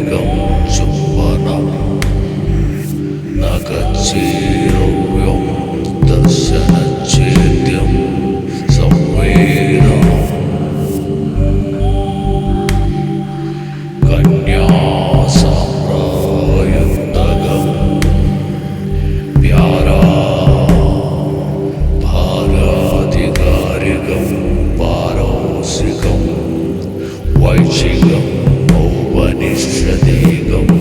वेगं चुम्बनं नगच्छेरव्यं दर्शनच्छेद्यं संवेदनम् कन्यासाम्रायुक्तगं प्यारा भागाधिकारिकं पारौसिकं वैशिकम् औपनिषदेकम्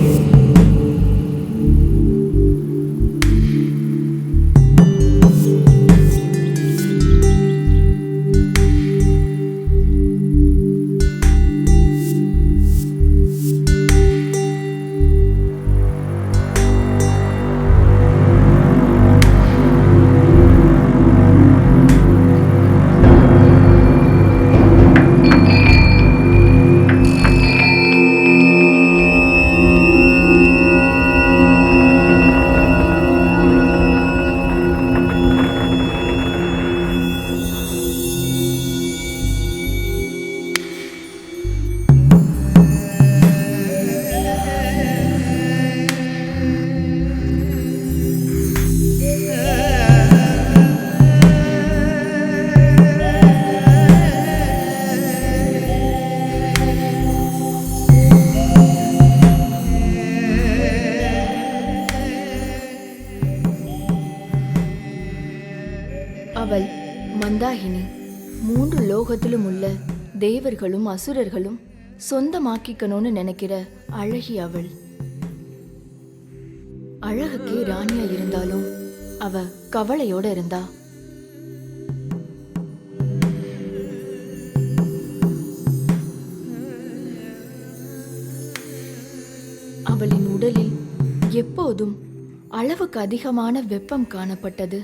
அவள் மந்தாகினி. 3 லோகத்திலும் உள்ள தேவர்களும் அசுரர்களும் சொந்தமாக்கிக்கணும்னு நினைக்கிற அழகி அவள். அழகுக்கே ராணியா இருந்தாலும் அவ கவலையோட இருந்தா. அவளின் உடலில் எப்போதும் அளவுக்கு அதிகமான வெப்பம் காணப்பட்டது.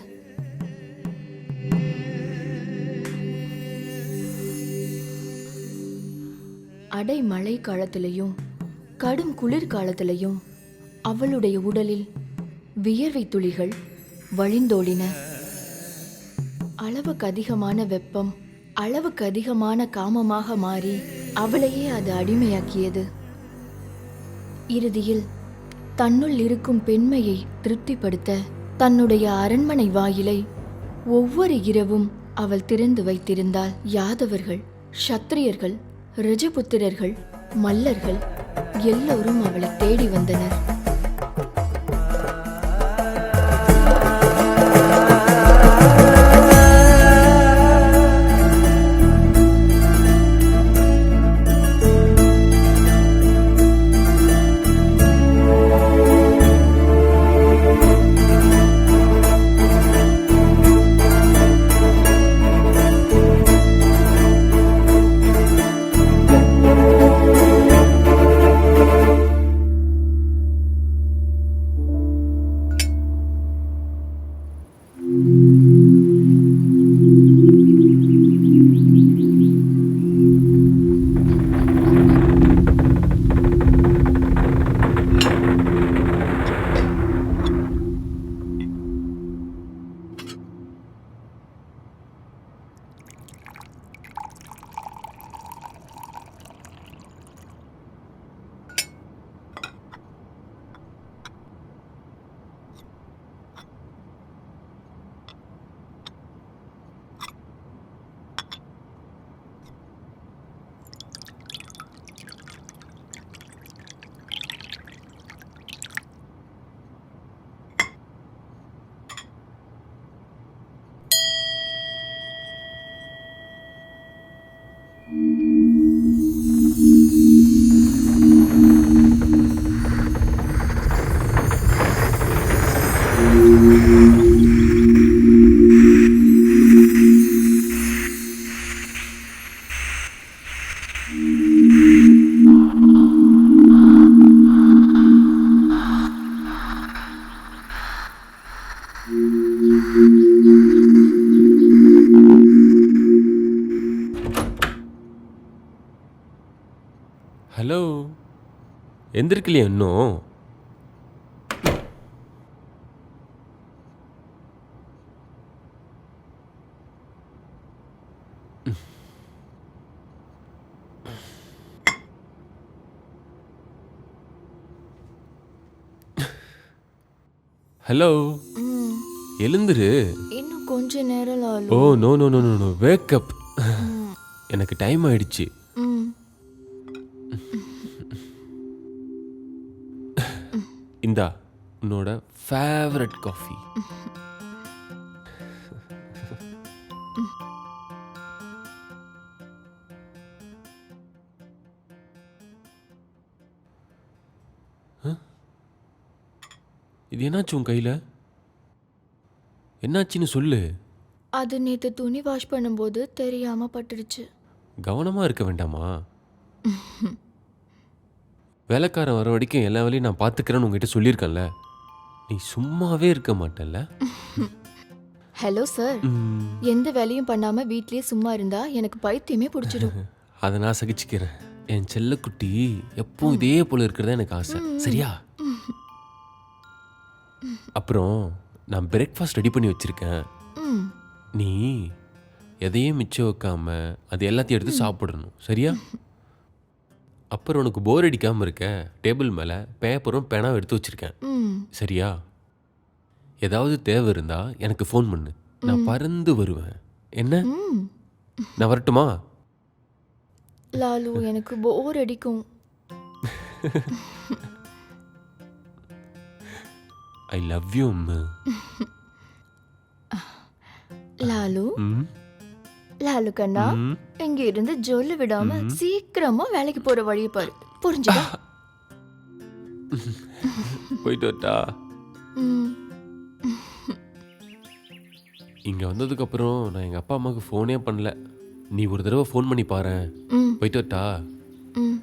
அடை மழை காலத்திலையும் கடும் குளிர் காலத்திலையும் அவளுடைய உடலில் வியர்வை துளிகள் வழிந்தோடின. அளவுக்கு அதிகமான வெப்பம் அளவுக்கு அதிகமான காமமாக மாறி அவளையே அது அடிமையாக்கியது. இறுதியில் தன்னுள் இருக்கும் பெண்மையை திருப்திப்படுத்த தன்னுடைய அரண்மனை வாயிலை ஒவ்வொரு இரவும் அவள் திறந்து வைத்திருந்தாள். யாதவர்கள், சத்திரியர்கள், ரஜபுத்திரர்கள், மல்லர்கள் எல்லோரும் அவளை தேடி வந்தனர். ஹலோ, எந்திருக்கலையா இன்னும்? ஹலோ, ம், எழுந்துரு. இன்னும் கொஞ்ச நேரம் Lalu. Oh no no no no no, wake up. எனக்கு டைம் ஆயிடுச்சு. ம், இந்தா உன்னோட ஃபேவரட் காஃபி. இது என்னாச்சு உன் கையில்? என்னாச்சுன்னு சொல்லு. அது நேத்து துணி வாஷ் பண்ணும்போது தெரியாம பட்டுடுச்சு. கவனமாக இருக்க வேண்டாமா? வேலைக்காரன் வர வரைக்கும் எல்லா வேலையும் நான் பார்த்துக்கிறேன்னு உங்ககிட்ட சொல்லியிருக்கேன்ல. நீ சும்மாவே இருக்க மாட்டல்ல? ஹலோ சார், எந்த வேலையும் பண்ணாம வீட்லயே சும்மா இருந்தா எனக்கு பைத்தியமே பிடிச்சிடும். அதை நான் சகிச்சுக்கிறேன். என் செல்லக்குட்டி எப்பவும் இதே போல இருக்கிறதா எனக்கு ஆசை. சரியா? அப்புறம் நான் பிரேக்ஃபாஸ்ட் ரெடி பண்ணி வச்சிருக்கேன். ம், நீ எதையும் மிச்சம் வைக்காம அது எல்லாத்தையும் எடுத்து சாப்பிடணும். சரியா? அப்புறம் உனக்கு போர் அடிக்காமல் இருக்க டேபிள் மேலே பேப்பரும் பேனாவும் எடுத்து வச்சிருக்கேன். ம், சரியா? ஏதாவது தேவை இருந்தா எனக்கு ஃபோன் பண்ணு. நான் பறந்து வருவேன். என்ன? ம். நான் வரட்டுமா? லாலு, எனக்கு போர் அடிக்கும். I love you Ammu. Lalu, ம், லாலு கண்ணா, ம். இங்க இருந்து ஜொல்லு விடாம சீக்கிரமா வேலைக்கு போற வழியை பாரு. புரிஞ்சுதா? போயிட்டு வரட்டா? ம், இங்கே வந்ததுக்கப்புறம் நான் எங்கள் அப்பா அம்மாவுக்கு ஃபோனே பண்ணல. நீ ஒரு தடவை ஃபோன் பண்ணி பாரேன். ம், போயிட்டு வரட்டா? ம்.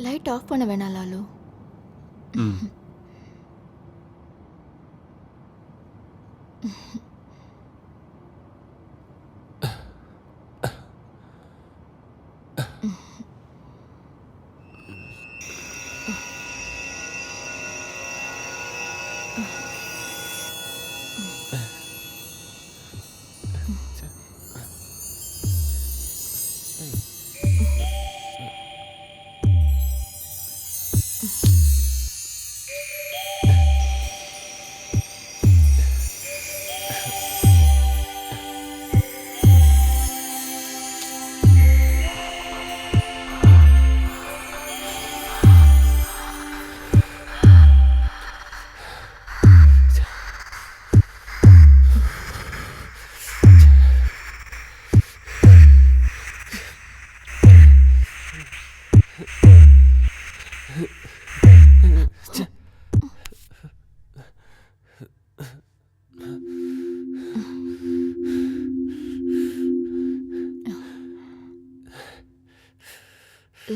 லைட் ஆஃப் பண்ண வேணாம் லாலு. ம்.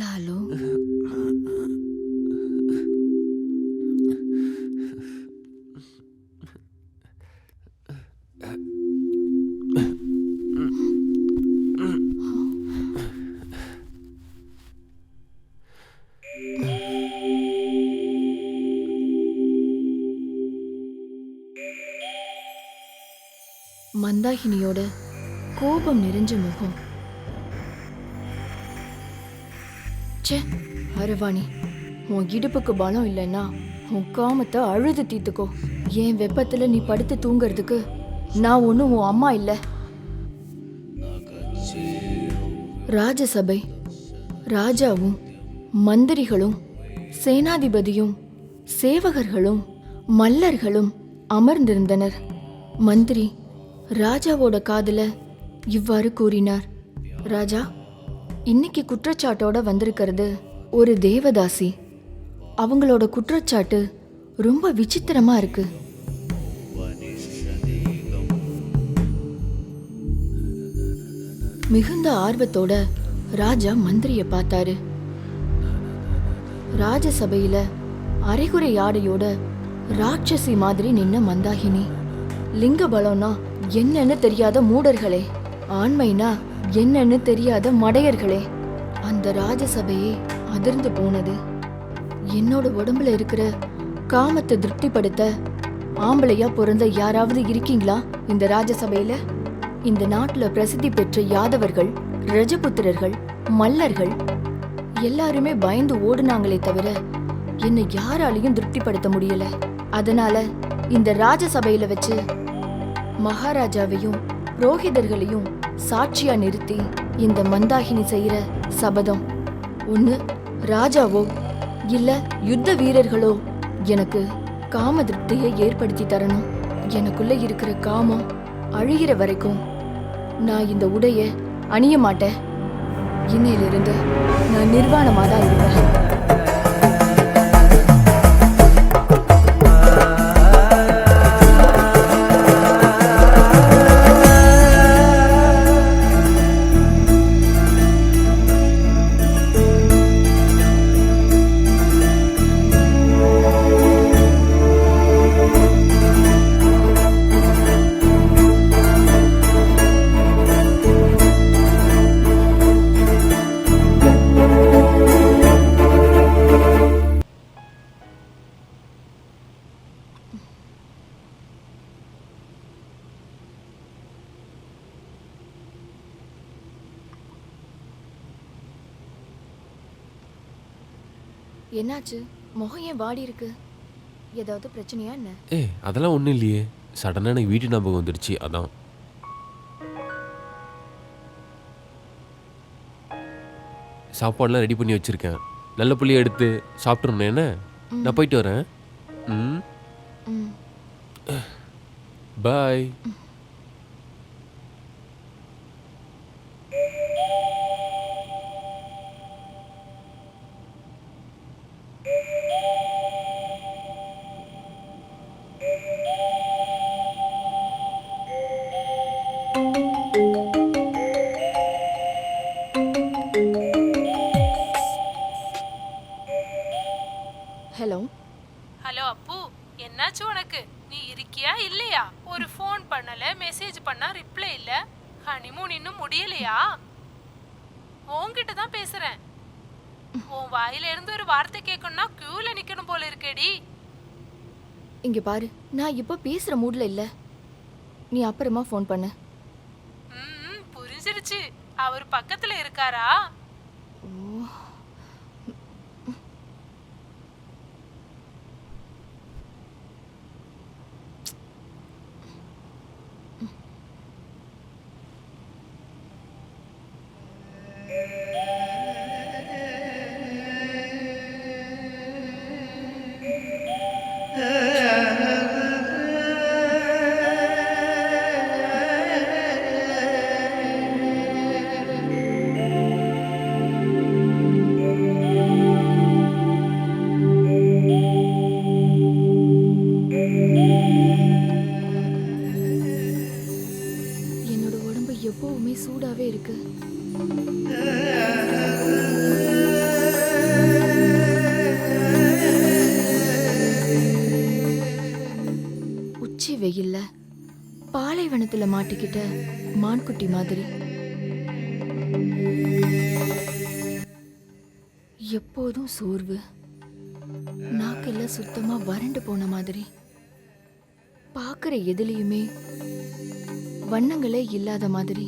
லாலு, மந்தாகினியோட கோபம் நிறைஞ்ச முகம். ச்சே, அரவாணி, உன் இடுப்புக்கு பலம் இல்லைன்னா உன் காமத்தை அழுது தீத்துக்கோ. என் வெப்பத்துல நீ படுத்து தூங்கறதுக்கு நான் ஒன்றும் உன் அம்மா இல்லை. ராஜசபை, ராஜாவும் மந்திரிகளும் சேனாதிபதியும் சேவகர்களும் மல்லர்களும் அமர்ந்திருந்தனர். மந்திரி ராஜாவோட காதுல இவ்வாறு கூறினார். ராஜா, இன்னைக்கு குற்றச்சாட்டோட வந்திருக்கிறது ஒரு தேவதாசி. அவங்களோட குற்றச்சாட்டு ரொம்ப விசித்திரமா இருக்கு. மிகுந்த ஆர்வத்தோட ராஜா மந்திரிய பார்த்தாரு. ராஜசபையில அரைகுறை ஆடையோட ராட்சசி மாதிரி நின்ன மந்தாகினி. லிங்க பலம்னா என்னன்னு தெரியாத மூடர்களே, ஆண்மைனா என்னன்னு தெரியாத மடையர்களே. அந்த ராஜசபையே அதிர்ந்து போனது. என்னோட உடம்புல இருக்கிற காமத்தை திருப்திப்படுத்த ஆம்பளையா பிறந்த யாராவது இருக்கீங்களா இந்த ராஜசபையில? இந்த நாட்டுல பிரசித்தி பெற்ற யாதவர்கள், ரஜபுத்திரர்கள், மல்லர்கள் எல்லாருமே பயந்து ஓடுனாங்களே தவிர என்னை யாராலையும் திருப்திப்படுத்த முடியல. அதனால இந்த ராஜசபையில வச்சு மகாராஜாவையும் புரோகிதர்களையும் சாட்சியா நிறுத்தி இந்த மந்தாகினி செய்யற சபதம், ஒண்ணு ராஜாவோ இல்ல யுத்த வீரர்களோ எனக்கு காம திருப்தியை ஏற்படுத்தி தரணும். எனக்குள்ள இருக்கிற காமம் அழிகிற வரைக்கும் நான் இந்த உடைய அணிய மாட்டேன். இன்னையிலிருந்து நான் நிர்வாணமா தான் இருப்பேன். என்னாச்சு? முகம் ஏன் வாடி இருக்கு? ஏதாவது பிரச்சனையா என்ன? அதெல்லாம் ஒன்றும் இல்லையே. சடனாக எனக்கு வீட்டு ஞாபகம் வந்துடுச்சு, அதான். சாப்பாடுலாம் ரெடி பண்ணி வச்சுருக்கேன். நல்ல புள்ளியை எடுத்து சாப்பிட்றணும். என்ன, நான் போயிட்டு வரேன். பாய். ஹலோ. ஹலோ அப்பு, என்னாச்சு உனக்கு? நீ இருக்கியா இல்லையா? ஒரு ஃபோன் பண்ணல, மெசேஜ் பண்ணா ரிப்ளை இல்ல. ஹனிமூன் இன்னும் முடியலையா? உன்கிட்ட தான் பேசுறேன். உன் வாயில இருந்து ஒரு வார்த்தை கேட்கணும்னா கியூல நிக்கணும் போல இருக்கேடி. இங்க பாரு, நான் இப்போ பேசுற மூட்ல இல்ல. நீ அப்புறமா ஃபோன் பண்ணு. புரிஞ்சிருச்சு. அவர் பக்கத்துல இருக்காரா? என்னோட உடம்பு எப்பவுமே சூடாவே இருக்கு. உச்சி வெயில்ல பாலைவனத்துல மாட்டிக்கிட்ட மான்குட்டி மாதிரி எப்போதும் சோர்வு, நாக்கெல்லாம் சுத்தமா வறண்டு போன மாதிரி, பார்க்குற எதுலையுமே வண்ணங்களே இல்லாத மாதிரி.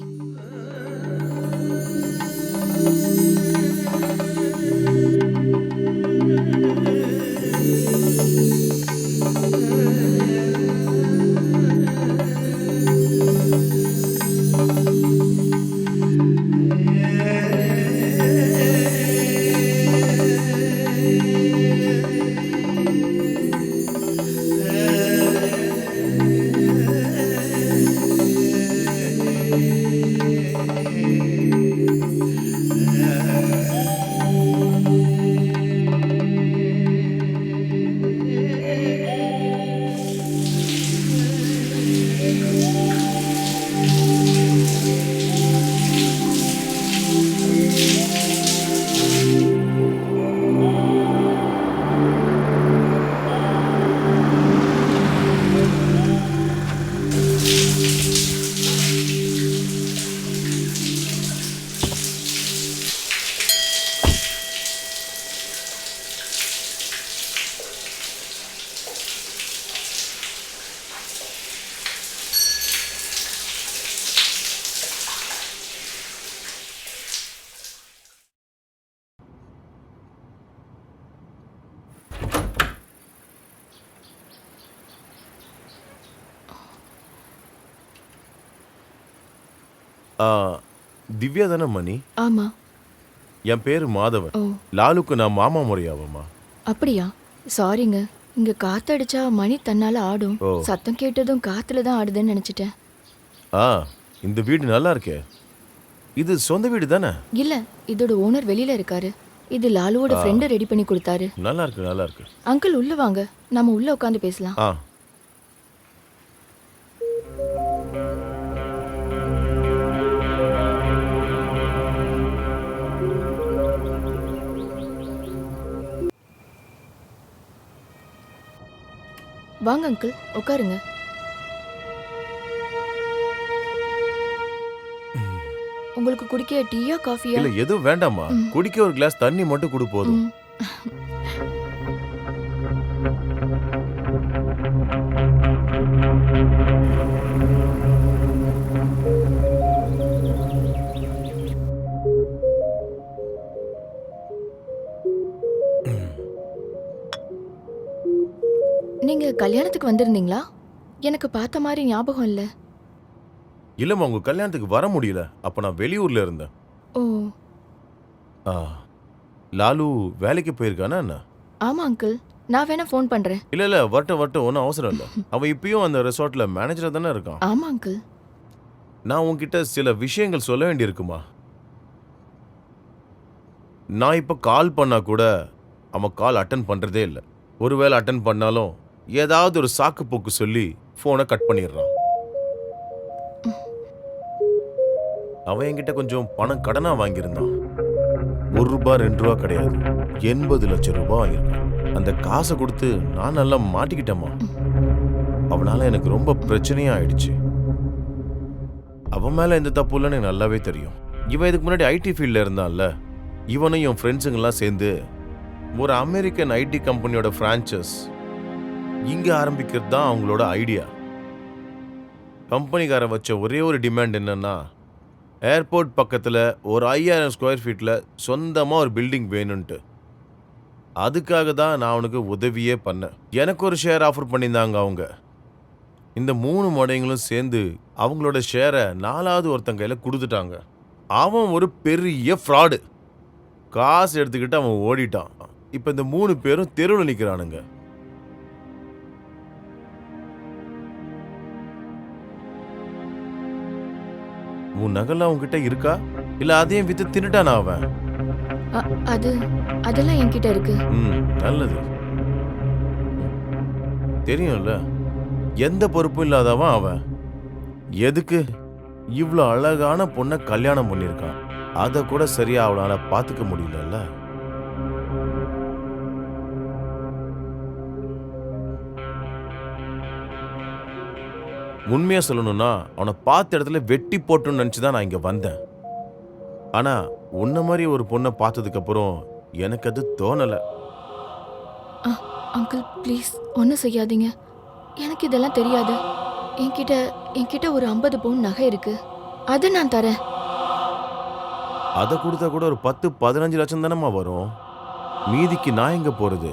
திவ்யா தானே மணி? ஆமா. என் பேரு மாதவன். ஓ, லாலுக்கு நான் மாமா முறையாவம்மா. அப்படியா? சாரிங்க, இங்க காத்தடிச்சா மணி தன்னால ஆடும். ஓ. சத்தம் கேட்டதும் காத்துல தான் ஆடுதுன்னு நினைச்சிட்டேன். இந்த வீடு நல்லா இருக்கே. இது சொந்த வீடு தானே? இல்ல, இதோட ஓனர் வெளியில இருக்காரு. இது லாலுவோட ஃப்ரெண்ட் ரெடி பண்ணி கொடுத்தாரு. நல்லா இருக்கு, நல்லா இருக்கு. அங்கிள் உள்ள வாங்க, நம்ம உள்ள உட்காந்து பேசலாம். வாங்க அங்கிள், உட்காருங்க. உங்களுக்கு குடிக்க டீயா காஃபியா? இல்ல எதுவும் வேண்டாமா. குடிக்க ஒரு கிளாஸ் தண்ணி மட்டும் குடு போதும். நீங்க கல்யாணத்துக்கு வந்திருந்தீங்களா? எனக்கு பார்த்த மாதிரி ஞாபகம் இல்ல. இல்லம்மா, உங்க கல்யாணத்துக்கு வர முடியல. அப்ப நான் வெளியூர்ல இருந்தேன். ஓ. லாலு வேலைக்கு போயிருக்கானா என்ன? ஆமா அங்கிள், நான் வேணா ஃபோன் பண்றேன். இல்ல வரட்டும், ஒன்றும் அவசரம் இல்லை. அவன் இப்பயும் அந்த ரெசார்ட்ல மேனேஜரா தானே இருக்கான். ஆமா அங்கிள். நான் உன்கிட்ட சில விஷயங்கள் சொல்ல வேண்டியிருக்குமா. நான் இப்ப கால் பண்ணா கூட அவன் கால் அட்டன் பண்றதே இல்லை. ஒருவேளை அட்டன் பண்ணாலும் ஏதாவது ஒரு சாக்கு போக்கு சொல்லி போனை கட் பண்ணிடுறான். அவன் என்கிட்ட கொஞ்சம் பணம் கடனா வாங்கியிருந்தான். ₹1 2 கிடையாது, 80 லட்சம் ரூபாய் ஆயிருக்கும். அந்த காசை கொடுத்து நான் நல்லா மாட்டிக்கிட்டேம்மா. அவனால எனக்கு ரொம்ப பிரச்சனையா ஆயிடுச்சு. அவன் மேல எந்த தப்பு இல்லைன்னு எனக்கு நல்லாவே தெரியும். இவன் இதுக்கு முன்னாடி ஐடி ஃபீல்ட்ல இருந்தான்ல. இவனும் என் ஃப்ரெண்ட்ஸுங்கெல்லாம் சேர்ந்து ஒரு அமெரிக்கன் ஐடி கம்பெனியோட பிரான்ச்சஸ் இங்க ஆரம்பிக்கிறது தான் அவங்களோட ஐடியா. கம்பெனிக்கார வச்ச ஒரே ஒரு டிமாண்ட் என்னன்னா, ஏர்போர்ட் பக்கத்தில் ஒரு 5000 ஸ்கொயர் ஃபீட்டில் சொந்தமாக ஒரு பில்டிங் வேணும்ன்ட்டு. அதுக்காக தான் நான் அவனுக்கு உதவியே பண்ணேன். எனக்கு ஒரு ஷேர் ஆஃபர் பண்ணியிருந்தாங்க அவங்க. இந்த 3 மடைங்களும் சேர்ந்து அவங்களோட ஷேரை 4வது ஒருத்தன் கையில் கொடுத்துட்டாங்க. அவன் ஒரு பெரிய ஃப்ராடு. காசு எடுத்துக்கிட்டு அவன் ஓடிட்டான். இப்போ இந்த 3 பேரும் தெருவில் நிற்கிறானுங்க. உன் நகல் அவன்கிட்ட இருக்கா இல்ல அதையும் வித்து தின்னுட்டானா அவன்? அதெல்லாம் என்கிட்ட இருக்கு. நல்லது. தெரியும்ல, எந்த பொறுப்பும் இல்லாதவன் அவன். எதுக்கு இவ்வளோ அழகான பொண்ணை கல்யாணம் பண்ணியிருக்கான்? அதை கூட சரியா அவளால பார்த்துக்க முடியலல்ல. உண்மையா சொல்லணும்னா அவனை பார்த்த இடத்துல வெட்டி போட்டுன்னு நினச்சிதான் நான் இங்க வந்தேன். ஆனா உன்ன மாதிரி ஒரு பொண்ணை பார்த்ததுக்கு அப்புறம் எனக்கு அது தோணலை. அங்கிள் ப்ளீஸ் ஒன்றும் செய்யாதீங்க. எனக்கு இதெல்லாம் தெரியாது. என்கிட்ட ஒரு 50 பவுன் நகை இருக்கு, அதை நான் தரேன். அதை கொடுத்தா கூட ஒரு 10-15 லட்சம் தானம்மா வரும். மீதிக்கு நான் எங்க போறது?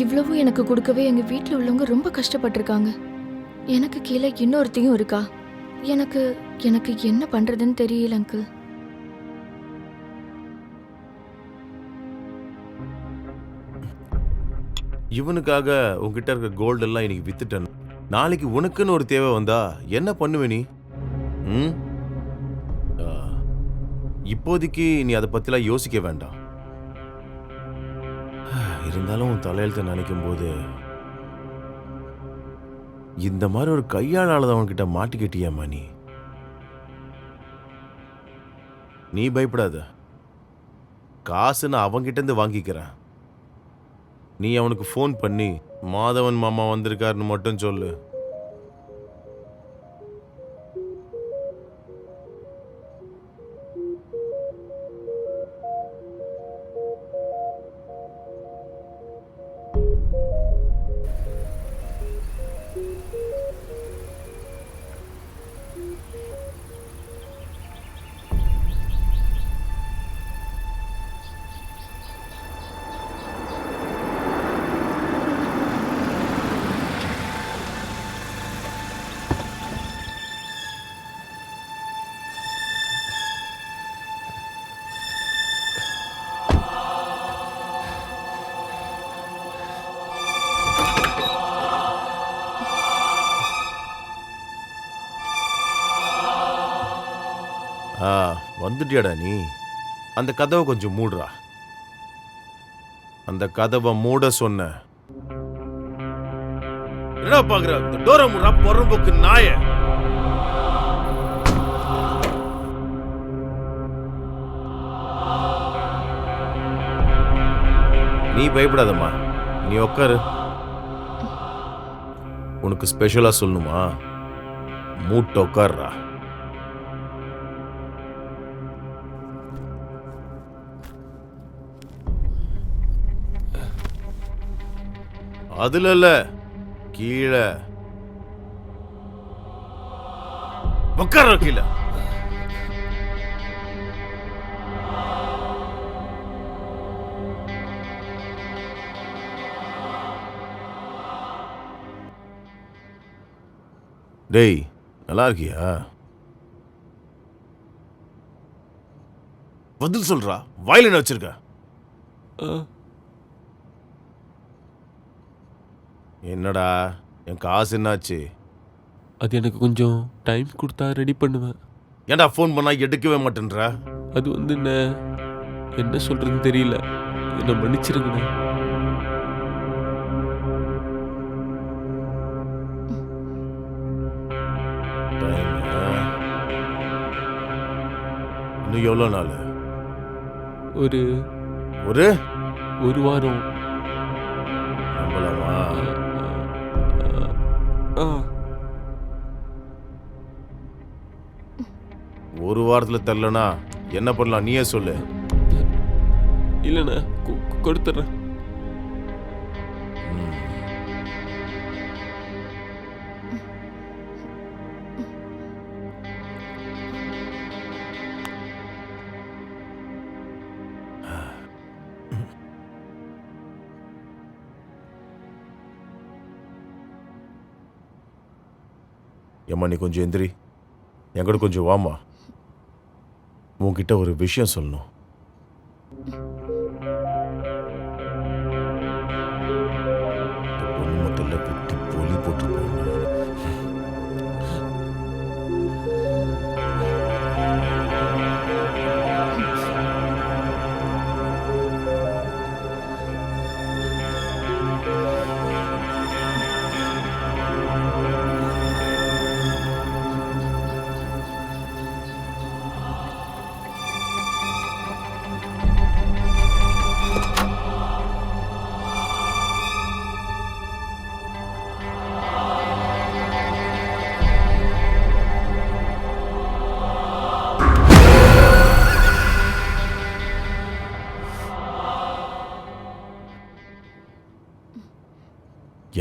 இவ்வளவு எனக்கு கொடுக்கவே எங்க வீட்டில் உள்ளவங்க ரொம்ப கஷ்டப்பட்டிருக்காங்க. எனக்கு கீழே இன்னொருத்தையும் இருக்கா. எனக்கு என்ன பண்றதுன்னு தெரியல அங்கிள். இவனுக்காக உன்கிட்ட இருக்க கோல்டு எல்லாம் இன்னைக்கு வித்துட்டேன். நாளைக்கு உனக்குன்னு ஒரு தேவை வந்தா என்ன பண்ணுவே நீ? இப்போதைக்கு நீ அதை பத்திலாம் யோசிக்க வேண்டாம். இருந்தாலும் உன் தலையெழுத்தை நினைக்கும் போது இந்த மாதிரி ஒரு கையாளாதவன்கிட்ட மாட்டிக்கிட்டியம்மா நீ. நீ பயப்படாத, காசு நான் அவன்கிட்ட இருந்து வாங்கிக்கிறேன். நீ அவனுக்கு ஃபோன் பண்ணி மாதவன் மாமா வந்திருக்காருன்னு மட்டும் சொல்லு. வந்துட்டியாடா நீ? அந்த கதவை கொஞ்சம் மூடுறா. அந்த கதவை மூட சொன்ன. என்ன பாக்குற? டோரை மூடுறா பொறம்போக்கு நாய. நீ பயப்படாதம்மா, நீ உட்காரு. உனக்கு ஸ்பெஷலா சொல்லணுமா? மூட்டை உட்கார்றா. அதுல இல்ல, கீழே உட்கார. கீழே டேய், நல்லா இருக்கியா? பதில் சொல்றா. வாயில என்ன வச்சிருக்க? என்னடா என் காசு என்னாச்சு? அது எனக்கு கொஞ்சம் டைம் கொடுத்தா ரெடி பண்ணுவேன். ஏன்டா ஃபோன் பண்ணா எடுக்கவே மாட்டேன்ற? அது வந்து என்ன சொல்றதுன்னு தெரியல, என்ன மன்னிச்சிருங்கண்ணே. இன்னும் எவ்வளோ நாள்? ஒரு ஒரு ஒரு வாரம். நம்பலாமா? ஒரு வாரத்தில் தரலனா என்ன பண்ணலாம் நீயே சொல்லு. இல்லைண்ணா, கொடுத்துட்றேன். ஏம்மா நீ கொஞ்சம் எந்திரி, என் கூட கொஞ்சம் வாம்மா. உன்கிட்ட ஒரு விஷயம் சொல்லணும். இந்த பொண்ணு மட்டும் இல்லை, வெட்டி பொலி போட்டுருப்போம்.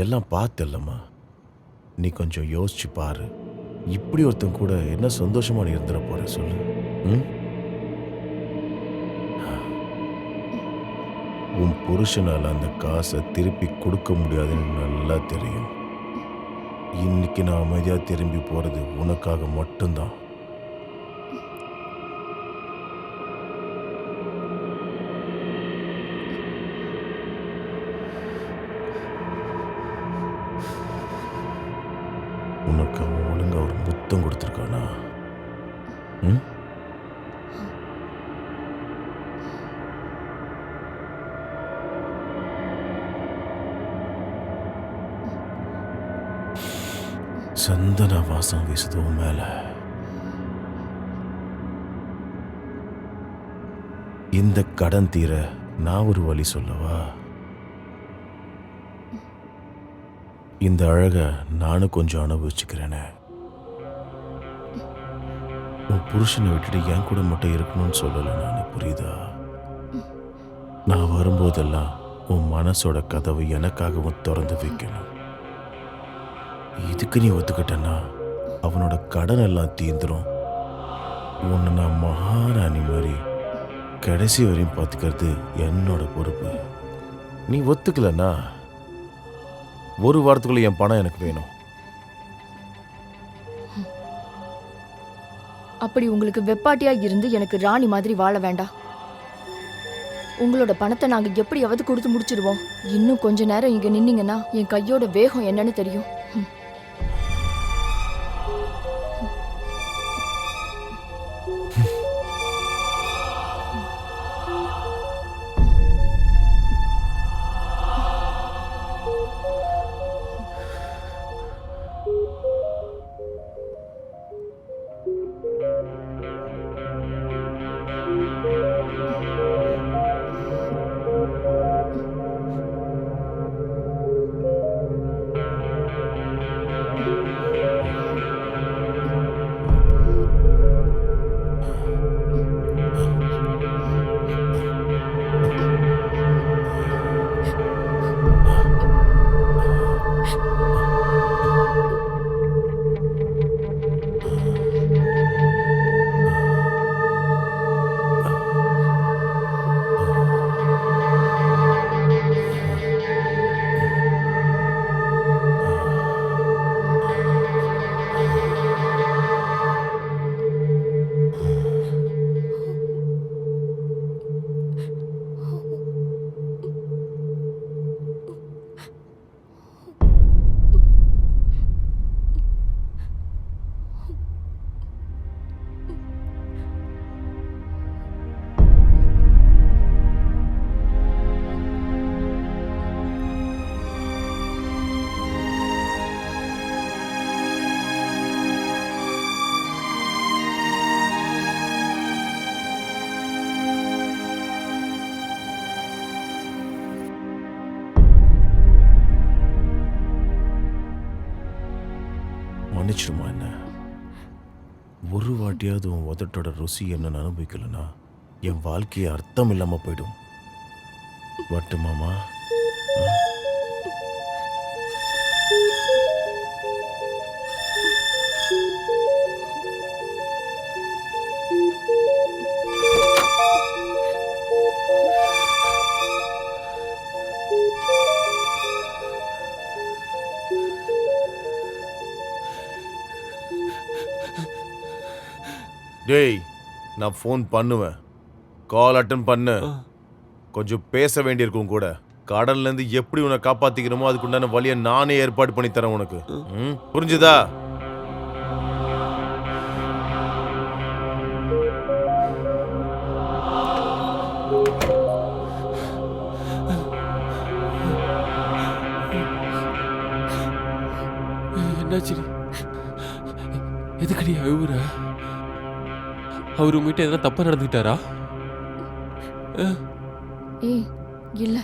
எல்லாம் பார்த்தல்லம்மா, நீ கொஞ்சம் யோசிச்சு பாரு. இப்படி ஒருத்தன் கூட என்ன சந்தோஷமா நீ இருந்துட போற சொல்லு. ம்? உன் புருஷனால அந்த காசை திருப்பி கொடுக்க முடியாதுன்னு நல்லா தெரியும். இன்னைக்கு நான் அமைதியா திரும்பி போறது உனக்காக மட்டும்தான். உனக்கு அவன் ஒழுங்கா ஒரு முத்தம் கொடுத்துருக்கானா? ம்? சந்தன வாசம் வீசுது உன் மேல. இந்த கடன் தீர நான் ஒரு வழி சொல்லவா? இந்த அழக நானும் கொஞ்சம் அனுபவிச்சுக்கிறேனே. உன் புருஷனை விட்டுட்டு என் கூட மட்டும் இருக்கணும்னு சொல்லலை நான், புரியுதா? நான் வரும்போதெல்லாம் உன் மனசோட கதவை எனக்காகவும் திறந்து வைக்கணும். இதுக்கு நீ ஒத்துக்கிட்டனா அவனோட கடன் எல்லாம் தீந்துரும். உன்னை நான் மகாராணி மாதிரி கடைசி வரையும் பார்த்துக்கிறது என்னோட பொறுப்பு. நீ ஒத்துக்கலன்னா ஒரு வாரத்துக்குள்ள என் பணம் எனக்கு வேணும். அப்படி உங்களுக்கு வெப்பாட்டியா இருந்து எனக்கு ராணி மாதிரி வாழ வேண்டாம். உங்களோட பணத்தை நாங்க எப்படியாவது கொடுத்து முடிச்சிருவோம். இன்னும் கொஞ்ச நேரம் இங்க நின்னீங்கன்னா என் கையோட வேகம் என்னன்னு தெரியும். மன்னிச்சிடுமா என்ன? ஒரு வாட்டியாவது உன் உதட்டோட ருசி என்னன்னு அனுபவிக்கலனா என் வாழ்க்கையை அர்த்தம் இல்லாம போயிடும். வட்டு மாமா. டேய், நான் ஃபோன் பண்ணுவேன், கால் அட்டன் பண்ணு. கொஞ்சம் பேச வேண்டியிருக்கும் கூட. கடல்ல இருந்து எப்படி உன்னை காப்பாத்திக்கிறோமோ அதுக்குண்டான வழியை நானே ஏற்பாடு பண்ணி தரேன் உனக்கு. புரிஞ்சுதா? என்னாச்சு? எதுக்கடி அழுவுற? அவர் உங்ககிட்ட எதனா தப்பா நடந்துக்கிட்டாரா? ஏய் இல்ல,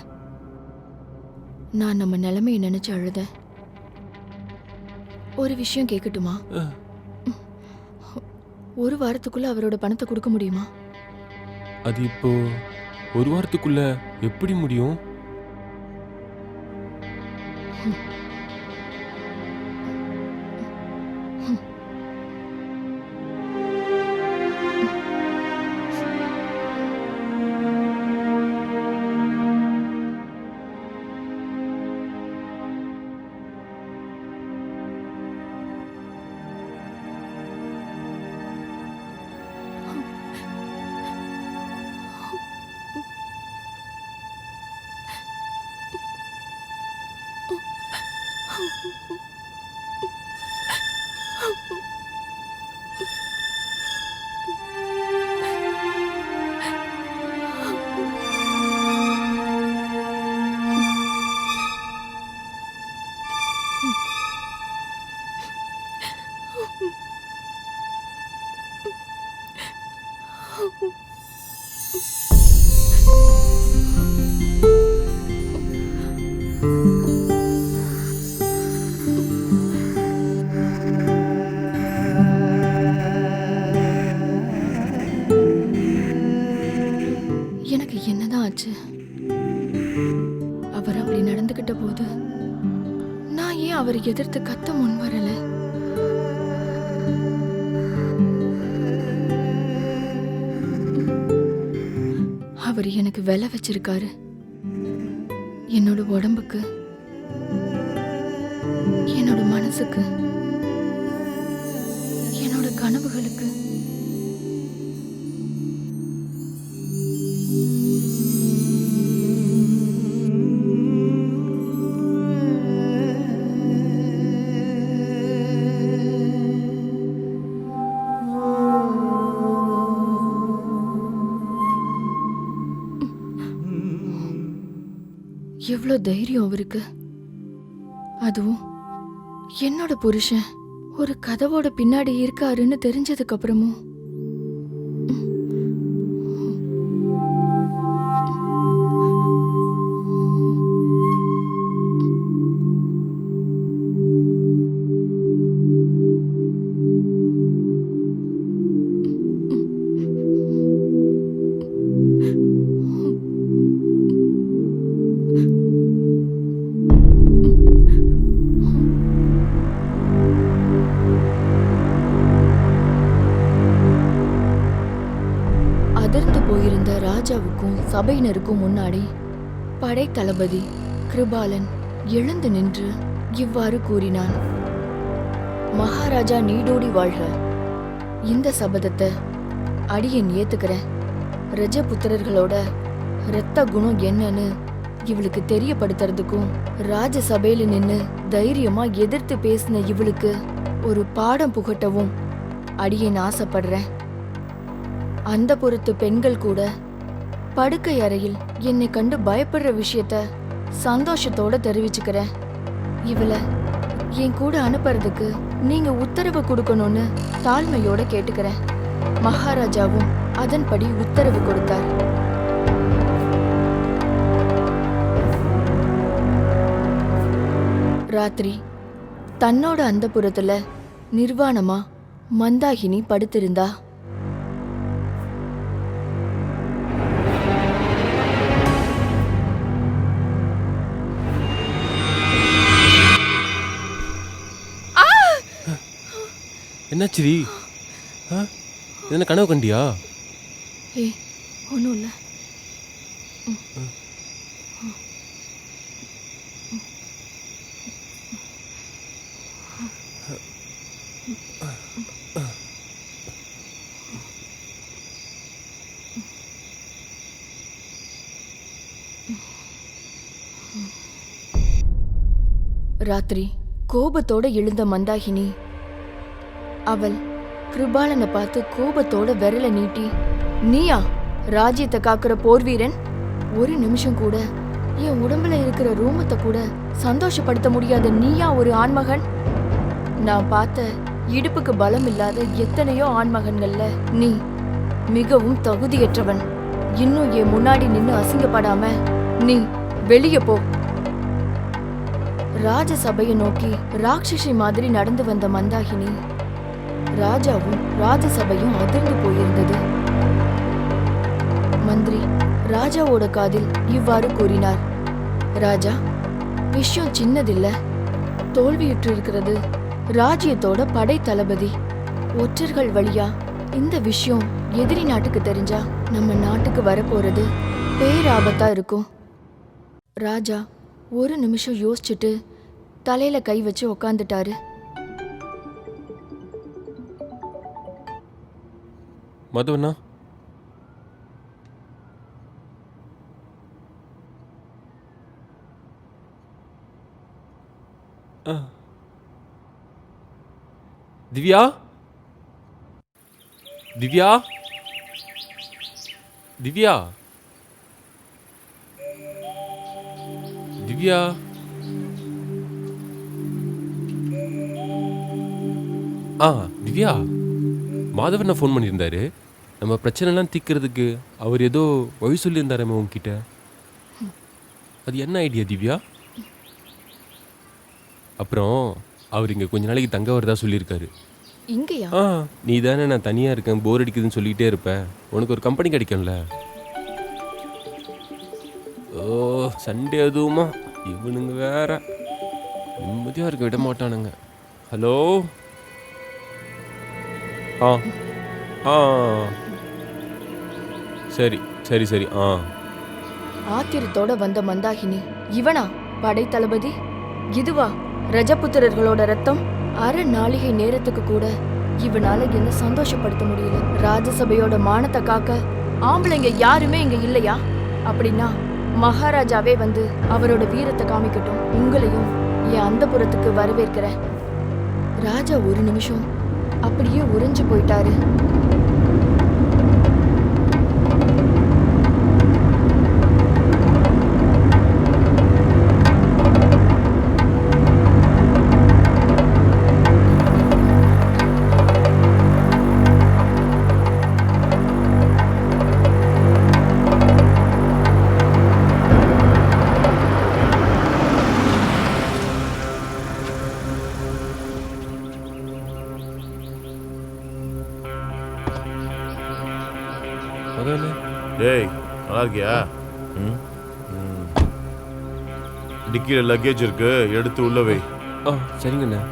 நான் நம்ம நிலைமையை நினைச்சு அழுத. ஒரு விஷயம் கேட்கட்டுமா? ஒரு வாரத்துக்குள்ள அவரோட பணத்தை கொடுக்க முடியுமா? அது இப்போ ஒரு வாரத்துக்குள்ள எப்படி முடியும்? எனக்கு என்னதான் ஆச்சு? அவர் அப்படி நடந்துகிட்ட போது நான் ஏன் அவரை எதிர்த்து கத்த முன் வரல? அவர் எனக்கு விலை வச்சிருக்காரு. என்னோட உடம்புக்கு, என்னோட மனசுக்கு, என்னோட கனவுகளுக்கு. எவ்வளோ தைரியம் அவருக்கு! அதுவும் என்னோட புருஷன் ஒரு கதவோட பின்னாடி இருக்காருன்னு தெரிஞ்சதுக்கு அப்புறமும். அதிர்ந்து போயிருந்த ராஜாவுக்கும் சபையினருக்கும் முன்னாடி படை தளபதி கிருபாலன் எழுந்து நின்று இவ்வாறு கூறினான். மகாராஜா நீடோடி வாழ்க. இந்த சபதத்தை அடியேன் ஏத்துக்கிறேன். ரஜபுத்திரர்களோட இரத்த குணம் என்னன்னு இவளுக்கு தெரியப்படுத்துறதுக்கும் ராஜசபையில நின்னு தைரியமா எதிர்த்து பேசின இவளுக்கு ஒரு பாடம் புகட்டவும் அடியேன் ஆசைப்படுறேன். அந்த புறத்து பெண்கள் கூட படுக்கை அறையில் என்னை கண்டு பயப்படுற விஷயத்த சந்தோஷத்தோட தெரிவிச்சுக்கிறேன். இவளை என் கூட அனுப்புறதுக்கு நீங்க உத்தரவு கொடுக்கணும்னு தாழ்மையோட கேட்டுக்கிறேன். மகாராஜாவும் அதன்படி உத்தரவு கொடுத்தார். ராத்திரி தன்னோட அந்தப்புறத்துல நிர்வாணமா மந்தாகினி படுத்திருந்தா. என்னாச்சுரி? என்ன கனவு கண்டியா? ஏய் ஒன்றும் இல்லை. ராத்திரி கோபத்தோட எழுந்த மந்தாகினி அவள் கிருபாலனை பார்த்து கோபத்தோட விரல நீட்டி, நீயா ராஜ்யத்தை காக்குற போர்வீரன்? ஒரு நிமிஷம் கூட என் உடம்புல இருக்கிற ரோமத்தை கூட சந்தோஷப்படுத்த முடியாத நீயா ஒரு ஆண்மகன்? நான் பார்த்த இடுப்புக்கு பலம் இல்லாத எத்தனையோ ஆண்மகன்கள்ல நீ மிகவும் தகுதியற்றவன். இன்னும் என் முன்னாடி நின்னு அசிங்கப்படாம நீ வெளியே போ. ராஜசபையை நோக்கி ராட்சசி மாதிரி நடந்து வந்த மந்தாகினி ராஜாவும் ராஜசபையும் அதிர்ந்து போயிருந்தது. மந்திரி ராஜாவோட காதில் இவ்வாறு கூறினார், ராஜா, விஷயம் சின்னதில்ல. தோல்வியுற்று இருக்கிறது ராஜ்யத்தோட படை தளபதி. ஒற்றர்கள் வழியா இந்த விஷயம் எதிரி நாட்டுக்கு தெரிஞ்சா நம்ம நாட்டுக்கு வரப்போறது பேராபத்தா இருக்கும். ராஜா ஒரு நிமிஷம் யோசிச்சுட்டு தலையில கை வச்சு உக்காந்துட்டாரு. மதுவண்ணா, திவ்யா, திவ்யா, திவ்யா, திவ்யா. திவ்யா, மாதவண்ணா ஃபோன் பண்ணியிருந்தாரு. நம்ம பிரச்சனைலாம் தீர்க்கறதுக்கு அவர் ஏதோ வழி சொல்லியிருந்தாரே உங்ககிட்ட. அது என்ன ஐடியா திவ்யா? அப்புறம் அவர் இங்கே கொஞ்ச நாளைக்கு தங்க வரதா சொல்லியிருக்காரு. இங்கயா? நீ தானே நான் தனியாக இருக்கேன், போர் அடிக்குதுன்னு சொல்லிகிட்டே இருப்பேன். உனக்கு ஒரு கம்பெனி கிடைக்கும்ல. ஓ, சண்டே அதுவுமா? இவனுங்க வேற நிம்மதியாக இருக்க விட மாட்டானுங்க. ஹலோ. சரி சரி சரி. ஆத்திரத்தோட வந்த மந்தாகினி, இவனா படை தளபதி? இதுவா ரஜபுத்திரர்களோட ரத்தம்? அரை நாளிகை நேரத்துக்கு கூட இவனால என்ன சந்தோஷப்படுத்த முடியல. ராஜசபையோட மானத்தை காக்க ஆம்பளைங்க யாருமே இங்க இல்லையா? அப்படின்னா மகாராஜாவே வந்து அவரோட வீரத்தை காமிக்கட்டும். உங்களையும் என் அந்தப்புறத்துக்கு வரவேற்கிறேன். ராஜா ஒரு நிமிஷம் அப்படியே உறைஞ்சு போயிட்டாரு. டேய், நல்லா இருக்கியா? டிக்கில லக்கேஜ் இருக்கு, எடுத்து உள்ள வை. சரிங்கண்ணா.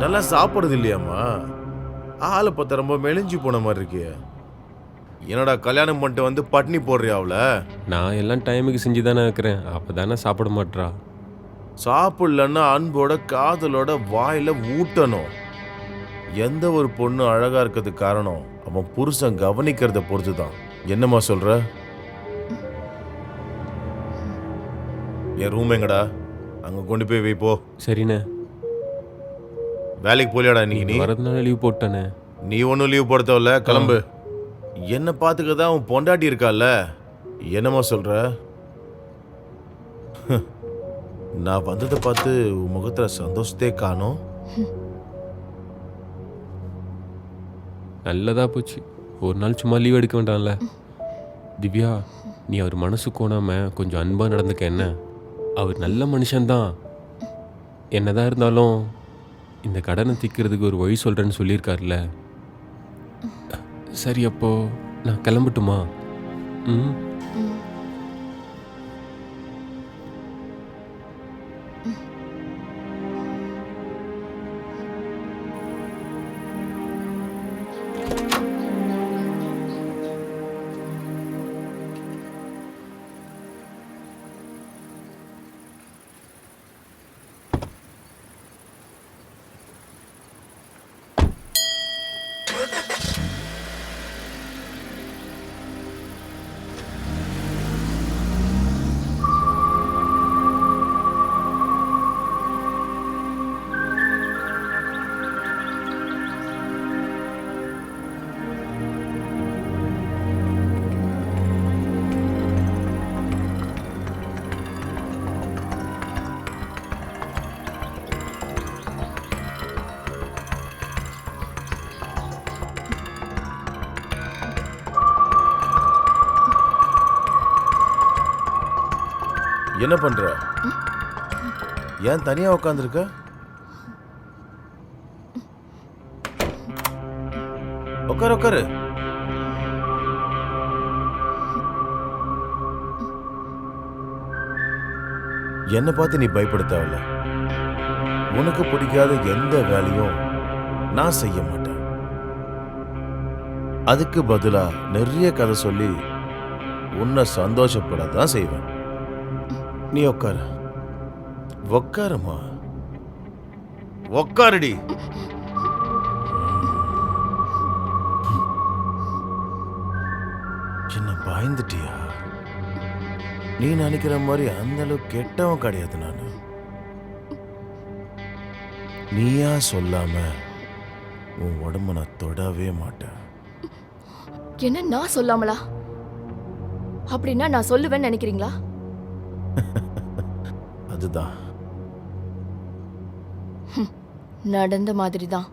நல்லா சாப்பிடுறது இல்லையாம்மா? ஆளை பார்த்தா ரொம்ப மெலிஞ்சு போன மாதிரி இருக்கு. என்னடா கல்யாணம் பண்ணிட்டு வந்து பட்னி போடுறியா அவள? நான் எல்லாம் டைமுக்கு செஞ்சு தானே வைக்கிறேன், அப்போ தானே சாப்பிட மாட்றா. சாப்பிடலன்னா அன்போட காதலோட வாயில ஊட்டணும். எந்த ஒரு பொண்ணு அழகா இருக்கிறதுக்கு காரணம் அவன் புருஷன் கவனிக்கிறத பொறுத்து தான். என்னம்மா சொல்ற? என் ரூம் எங்கடா? அங்க கொண்டு போய் வை போ. சரிண்ணே. வேலைக்கு போலியாடா இன்னைக்கு? நீ வரதுனால லீவ் போட்டானே. நீ ஒன்றும் லீவ் போடுத்தவல்ல, கிளம்பு. என்ன பார்த்துக்க தான் உன் பொண்டாட்டி இருக்கால. என்னம்மா சொல்ற? நான் வந்ததை பார்த்து உன் முகத்துல சந்தோஷத்தே காணோம். நல்லதா போச்சு. ஒரு நாள் சும்மா லீவ் எடுக்க வேண்டாம்ல. திவ்யா, நீ அவர் மனசு கோணாம கொஞ்சம் அன்பா நடந்துக்க என்ன? அவர் நல்ல மனுஷன்தான். என்னதான் இருந்தாலும் இந்த கடனை தீர்க்கிறதுக்கு ஒரு வழி சொல்றேன்னு சொல்லியிருக்காருல்ல. சரி, அப்போ நான் கிளம்பட்டுமா? ம். என்ன பண்ற? ஏன் தனியா உட்காந்துருக்க? உட்காரு உட்காரு. என்னை பார்த்து நீ பயப்பட தேவையில்ல. உனக்கு பிடிக்காத எந்த வேலையும் நான் செய்ய மாட்டேன். அதுக்கு பதிலா நிறைய கதை சொல்லி உன்னை சந்தோஷப்பட தான் செய்வேன். நீ உட்காரு. உட்காருமா, உட்காருடி. என்ன பயந்துட்டியா? நீ நினைக்கிற மாதிரி அந்த அளவுக்கு கெட்டவன் கிடையாது நானு. நீயா சொல்லாம உன் உடம்ப நான் தொடவே மாட்டேன். என்ன நான் சொல்லாமலா? அப்படின்னா நான் சொல்லுவேன்னு நினைக்கிறீங்களா? அதுதான் நடந்த மாதிரி தான்.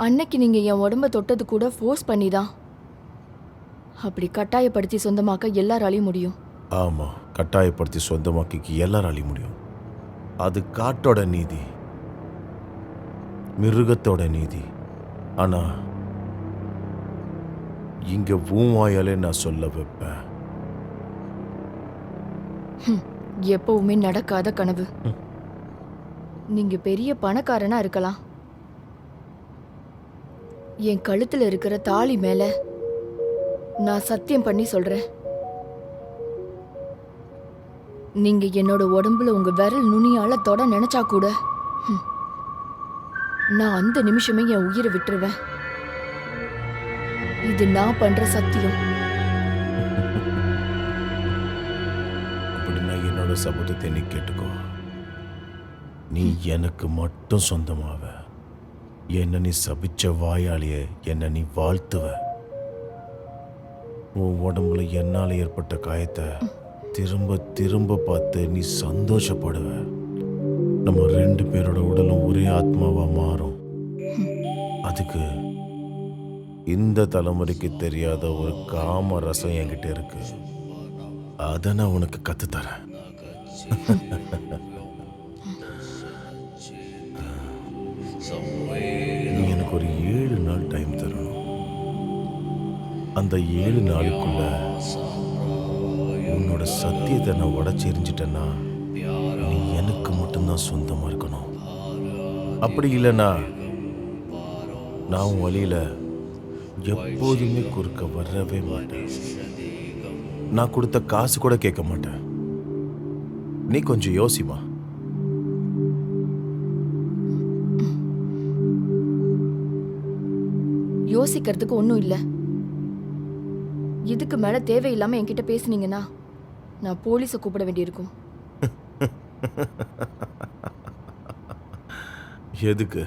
அன்னைக்கு நீங்க என் உடம்ப தொட்டது கூட ஃபோர்ஸ் பண்ணி தான். அப்படி கட்டாயப்படுத்தி சொந்தமாக்க எல்லாராலையும் முடியும். ஆமா, கட்டாயப்படுத்தி சொந்தமாக்கிக்கு எல்லாராலையும் முடியும். அது காட்டோட நீதி, மிருகத்தோட நீதி. ஆனா இங்க பூமாயாலே நான் சொல்ல வைப்பேன். எப்பவுமே நடக்காத கனவு. நீங்க பெரிய பணக்காரனா இருக்கலாம். என் கழுத்துல இருக்கிற தாலி மேல நான் சத்தியம் பண்ணி சொல்றேன், நீங்க என்னோட உடம்புல உங்க விரல் நுனியால தொட நினைச்சா கூட நான் அந்த நிமிஷமே என் உயிரை விட்டுருவேன். இது நான் பண்ற சத்தியம். அப்படின்னா என்னோட சபதத்தை நீ கேட்டுக்கோ. நீ எனக்கு மட்டும் சொந்தமாவ. என்ன நீ சபிச்ச வாயாலேயே என்ன நீ வாழ்த்துவ. உன் உடம்புல என்னால் ஏற்பட்ட காயத்தை திரும்ப திரும்ப பார்த்து நீ சந்தோஷப்படுவ. நம்ம 2 பேரோட உடலும் ஒரே ஆத்மாவா மாறும். அதுக்கு இந்த தலைமுறைக்கு தெரியாத ஒரு காம ரசம் என்கிட்ட இருக்கு. அதை நான் உனக்கு கத்துத்தரேன். நீ எனக்கு ஒரு 7 நாள் டைம் தரணும். அந்த 7 நாளுக்குள்ள உன்னோட சத்தியத்தை நான் உடைச்சு எரிஞ்சிட்டேன்னா நீ எனக்கு மட்டும்தான் சொந்தமா இருக்கணும். அப்படி இல்லைன்னா நான் உன் வழியில எப்போதுமே குறுக்க வரவே மாட்டேன். நான் கொடுத்த காசு கூட கேட்க மாட்டேன். நீ கொஞ்சம் யோசிமா. யோசிக்கிறதுக்கு ஒன்றும் இல்லை. இதுக்கு மேல தேவையில்லாம என்கிட்ட பேசுனீங்கன்னா நான் போலீஸை கூப்பிட வேண்டியிருக்கும். எதுக்கு?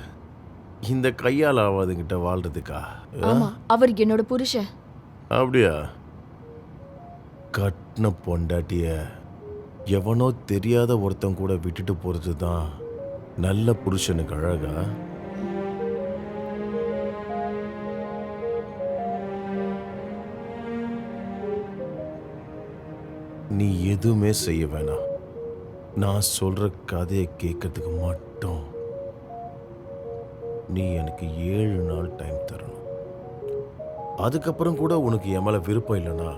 இந்த கையால் ஆவாதுங்கிட்ட வாழ்றதுக்கா? ஆமா, அவர் என்னோட புருஷன். அப்படியா? கட்டின பொண்டாட்டிய எவனோ தெரியாத ஒருத்தன் கூட விட்டுட்டு போறது தான் நல்ல புருஷனுக்கு அழகா? நீ எதுவுமே செய்ய வேணாம். நான் சொல்ற கதையை கேட்கறதுக்கு மட்டும் நீ எனக்கு 7 நாள் டைம் தரணும். அதுக்கப்புறம் கூட உனக்கு என் மேல விருப்பம் இல்லைன்னா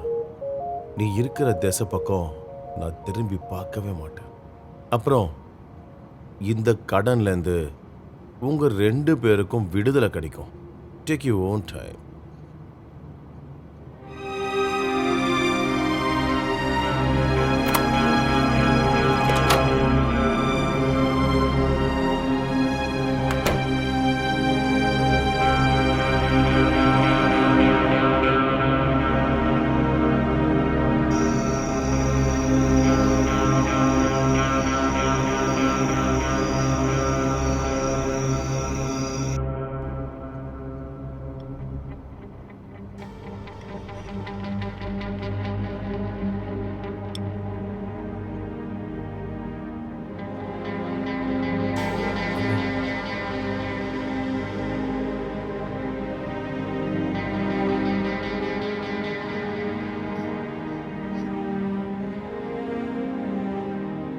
நீ இருக்கிற திசை பக்கம் நான் திரும்பி பார்க்கவே மாட்டேன். அப்புறம் இந்த கடன்லேருந்து உங்க 2 பேருக்கும் விடுதலை கிடைக்கும். Take you own time.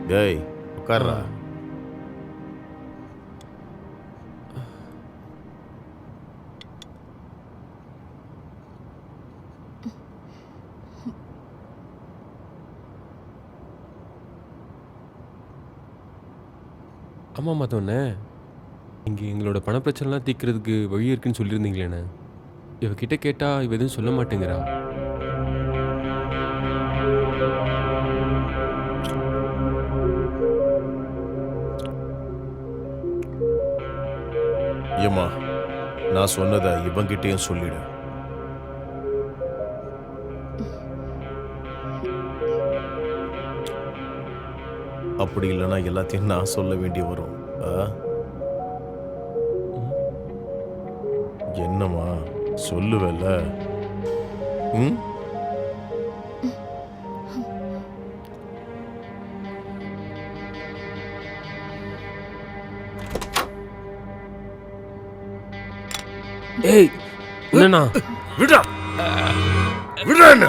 டேய் உட்கார்றா. ஆமாம் மாத்தோண்ணே, இங்கே எங்களோட பணப்பிரச்சனைலாம் தீர்க்கறதுக்கு வழி இருக்குன்னு சொல்லியிருந்தீங்களேண்ணே. இவகிட்ட கேட்டால் இவ எதுவும் சொல்ல மாட்டேங்கிறா. ஏம்மா, நான் சொன்னதை இவங்கிட்டேயும் சொல்லிடு. அப்படி இல்லைன்னா எல்லாத்தையும் நான் சொல்ல வேண்டி வரும். என்னம்மா சொல்லுவல்ல? ம், ஏய் என்னண்ணா? விடுடா விடுடா. என்ன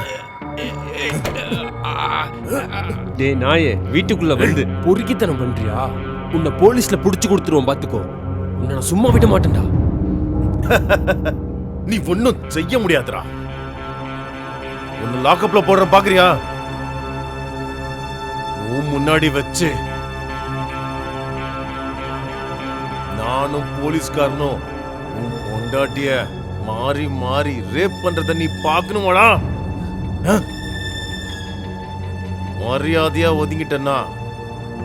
டே நாயே, வீட்டுக்குள்ள வந்து பொறுக்கித்தனம் பண்றியா? உன்னை போலீஸ்ல புடிச்சு கொடுத்துருவோம், பாத்துக்கோ. உன்னை நான் சும்மா விட மாட்டேன்டா. நீ ஒன்னும் செய்ய முடியாதுடா. உன்னை லாக்அப்ல போடுற பாக்குறியா? உன் முன்னாடி வச்சு நானும் போலீஸ்காரனும் உன் பொண்டாட்டிய மாறி மாறி ரேப் பண்றத நீ பாக்கணுமாடா? மரியாதையா ஒதுங்கிட்டனா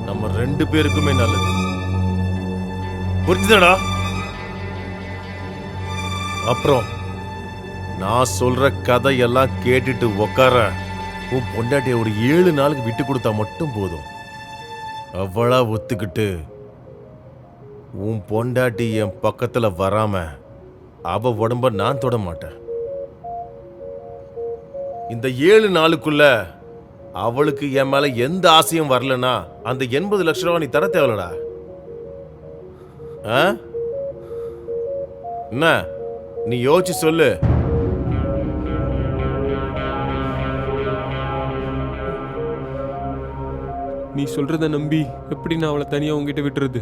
நம்ம 2 பேருக்குமே நல்லது. புரிஞ்சுதாடா? அப்புறம் நான் சொல்ற கதையெல்லாம் கேட்டுட்டு உக்கார. உன் பொண்டாட்டிய ஒரு 7 நாளுக்கு விட்டு கொடுத்தா மட்டும் போதும். அவளா ஒத்துக்கிட்டு உன் பொண்டாட்டி என் பக்கத்துல வராம அவ உடம்ப நான் தொட மாட்டேன். இந்த 7 நாளுக்குள்ள அவளுக்கு என் மேல எந்த ஆசையும் வரலனா அந்த 80 லட்சம் ரூபாய் நீ தர தேவலடா. என்ன நீ யோசிச்சு சொல்லு. நீ சொல்றத நம்பி எப்படி நான் அவளை தனியா உங்ககிட்ட விட்டுறது?